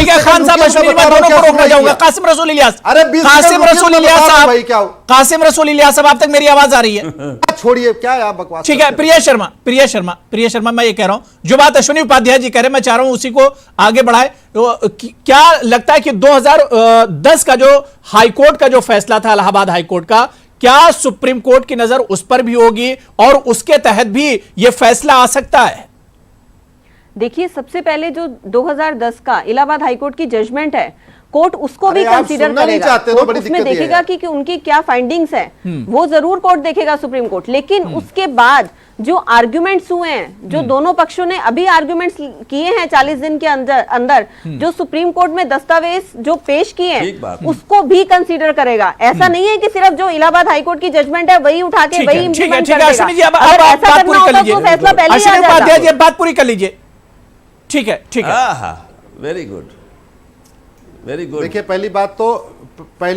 है खान साहब, अश्विनी मैं दोनों को रोकना चाहूंगा। कासिम रसूल इलियास, कासिम रसूल इलियास साहब, आप तक मेरी आवाज आ रही है? छोड़िए, क्या है आप बकवास। ठीक है, प्रिया शर्मा, मैं ये कह रहा हूं, जो बात अश्विनी उपाध्याय जी कह रहे हैं, मैं चाह रहा हूं उसी को आगे बढ़ाए। क्या लगता है कि 2010 का जो हाईकोर्ट का जो फैसला था, इलाहाबाद हाईकोर्ट का, क्या सुप्रीम कोर्ट की नजर उस पर भी होगी और उसके तहत भी यह फैसला आ सकता है? देखिए, सबसे पहले जो 2010 का इलाहाबाद हाईकोर्ट की जजमेंट है, कोर्ट उसको भी अरे आप कंसीडर सुनना नहीं करेगा। चाहते तो कोर्ट बड़ी उसमें दिक्कत ये देखेगा है। कि उनकी क्या फाइंडिंग्स है, वो जरूर कोर्ट देखेगा सुप्रीम कोर्ट। लेकिन उसके बाद जो आर्ग्यूमेंट्स हुए हैं, जो दोनों पक्षों ने अभी आर्ग्यूमेंट्स किए हैं 40 दिन के अंदर जो सुप्रीम कोर्ट में दस्तावेज जो पेश किए ठीक बात हैं, उसको भी कंसीडर करेगा। ऐसा नहीं है कि सिर्फ जो इलाहाबाद हाईकोर्ट की जजमेंट है वही उठा के वही इंप्लीमेंट कर देगा। अश्विनी जी, अब अगर आप ऐसा बात करना पूरी कर होता लीजिए। तो फैसला पहले ही आ अश्विनी जाता। उपाध्याय जी, बात पूरी कर लीजिए। ठीक है, ठीक है। हाँ, वेरी गुड, वेरी गुड। देखिए, पहली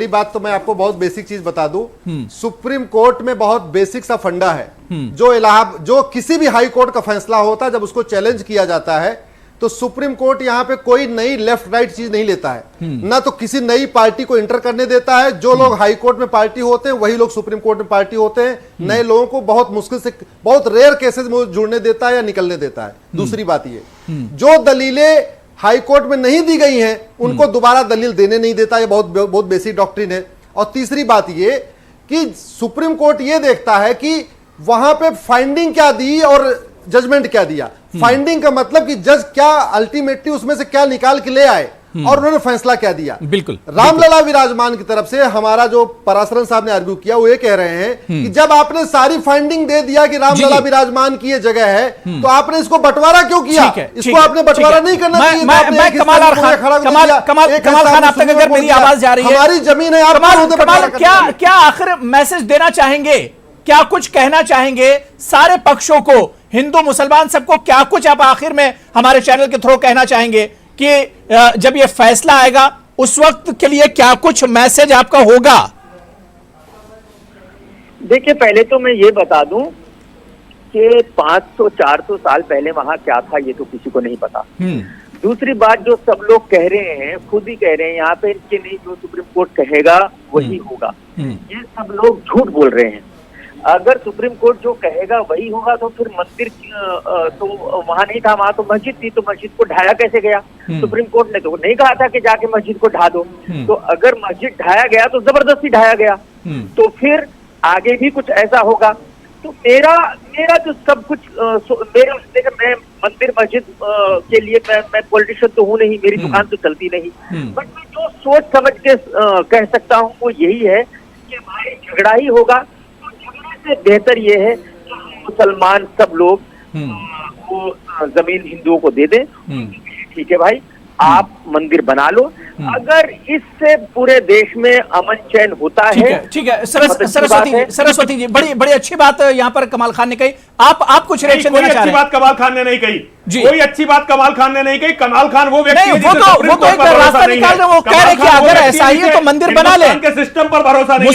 बात तो मैं आपको बहुत बेसिक चीज बता दूं। सुप्रीम कोर्ट में बहुत बेसिक सा फंडा है। जो किसी भी हाई कोर्ट का फैसला होता है, जब उसको चैलेंज किया जाता है तो सुप्रीम कोर्ट यहां पे कोई नई लेफ्ट राइट चीज नहीं लेता है, ना तो किसी नई पार्टी को इंटर करने देता है। जो लोग हाई कोर्ट में पार्टी होते हैं वही लोग सुप्रीम कोर्ट में पार्टी होते हैं। नए लोगों को बहुत मुश्किल से, बहुत रेयर केसेस में जुड़ने देता है या निकलने देता है। दूसरी बात ये, जो दलीलें हाई कोर्ट में नहीं दी गई हैं उनको दोबारा दलील देने नहीं देता। ये बहुत बेसिक डॉक्ट्रिन है। और तीसरी बात ये कि सुप्रीम कोर्ट ये देखता है कि वहां पे फाइंडिंग क्या दी और जजमेंट क्या दिया। फाइंडिंग का मतलब कि जज क्या अल्टीमेटली उसमें से क्या निकाल के ले आए और उन्होंने फैसला क्या दिया। बिल्कुल। रामलला विराजमान की तरफ से हमारा जो पराशरन साहब ने आर्ग्यू किया वो ये कह रहे हैं कि जब आपने सारी फाइंडिंग दे दिया कि रामलला विराजमान की ये जगह है, तो आपने इसको बंटवारा क्यों किया? इसको आपने बंटवारा नहीं करना चाहिए। मैं कमाल खान, आप तक अगर मेरी आवाज जा रही है, हमारी जमीन है, आप क्या आखिर मैसेज देना चाहेंगे, क्या कुछ कहना चाहेंगे सारे पक्षों को, हिंदू मुसलमान सबको? क्या कुछ आप आखिर में हमारे चैनल के थ्रू कहना चाहेंगे कि जब ये फैसला आएगा उस वक्त के लिए क्या कुछ मैसेज आपका होगा? देखिए, पहले तो मैं ये बता दूं कि 500-400 साल पहले वहां क्या था ये तो किसी को नहीं पता। दूसरी बात, जो सब लोग कह रहे हैं, खुद ही कह रहे हैं यहाँ पे कि नहीं, जो सुप्रीम कोर्ट कहेगा वही होगा, ये सब लोग झूठ बोल रहे हैं। अगर सुप्रीम कोर्ट जो कहेगा वही होगा तो फिर मंदिर तो वहां नहीं था, वहां तो मस्जिद थी, तो मस्जिद को ढाया कैसे गया? सुप्रीम कोर्ट ने तो नहीं कहा था कि जाके मस्जिद को ढा दो। तो अगर मस्जिद ढाया गया तो जबरदस्ती ढाया गया, तो फिर आगे भी कुछ ऐसा होगा। तो मेरा जो सब कुछ मैं मंदिर मस्जिद के लिए मैं पॉलिटिशियन तो हूँ नहीं, मेरी दुकान तो चलती नहीं, बट मैं जो सोच समझ के कह सकता हूँ वो यही है कि भाई झगड़ा ही होगा। से बेहतर ये है कि मुसलमान सब लोग वो जमीन हिंदुओं को दे दें। ठीक है भाई, आप मंदिर बना लो। अगर इससे पूरे देश में अमन चैन होता है। ठीक है। सरस्वती जी, बड़ी अच्छी बात यहाँ पर कमाल खान ने कही। आप कुछ रिएक्शन देना चाह रहे हैं? अच्छी बात कमाल खान ने नहीं कही, कोई अच्छी बात कमाल खान ने नहीं कही। कमाल खान वो व्यक्ति वो तो एक रास्ता निकाल रहे हैं। वो कह रहे कि अगर ऐसा ही है तो मंदिर बना ले, के सिस्टम पर भरोसा नहीं।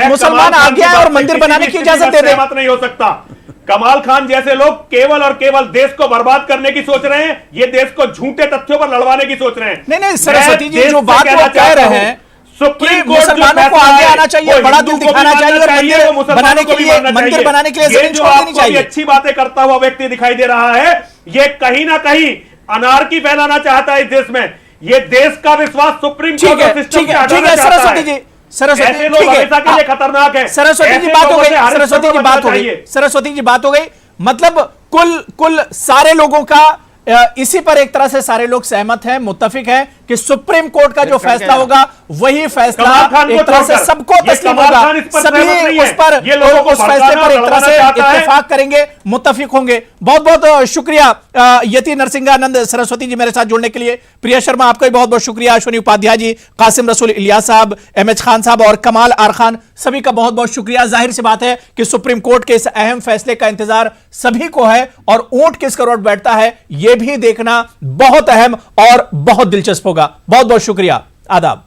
मुसलमान आ गया और मंदिर बनाने की इजाजत दे दे, नहीं हो सकता। कमाल खान जैसे लोग केवल और केवल देश को बर्बाद करने की सोच रहे हैं, ये देश को झूठे तथ्यों पर लड़वाने की सोच रहे हैं। नहीं, सरस्वती जी जो बात वो कह रहे हैं, सुप्रीम कोर्ट मुसलमानों को आगे आना चाहिए, बड़ा दिल दिखाना चाहिए, मंदिर बनाने के लिए जमीन छोड़ देनी चाहिए। अच्छी बातें करता हुआ व्यक्ति दिखाई दे रहा है, ये कहीं ना कहीं अनारकी फैलाना चाहता है इस देश में। ये देश का विश्वास सुप्रीम कोर्ट का सिस्टम पे हटाना चाहता है। सरस्वती लोग हमेशा के लिए खतरनाक है। सरस्वती जी बात हो गई, सरस्वती जी बात हो गई। मतलब कुल सारे लोगों का इसी पर एक तरह से सारे लोग सहमत हैं, मुत्तफिक हैं कि सुप्रीम कोर्ट का जो फैसला होगा वही फैसला एक तरह से सबको तस्लीम होगा। सभी उस फैसले पर एक तरह से इत्तेफाक करेंगे, मुत्तफिक होंगे। बहुत बहुत शुक्रिया यति नरसिंहानंद सरस्वती जी मेरे साथ जुड़ने के लिए। प्रिया शर्मा आपका भी बहुत बहुत शुक्रिया। अश्विनी उपाध्याय जी, कासिम रसूल इलियास साहब, एमएच खान साहब और कमाल आर खान, सभी का बहुत बहुत शुक्रिया। जाहिर सी बात है कि सुप्रीम कोर्ट के इस अहम फैसले का इंतजार सभी को है और ऊंट किस करोड़ बैठता है यह भी देखना बहुत अहम और बहुत दिलचस्प होगा। बहुत बहुत शुक्रिया। आदाब।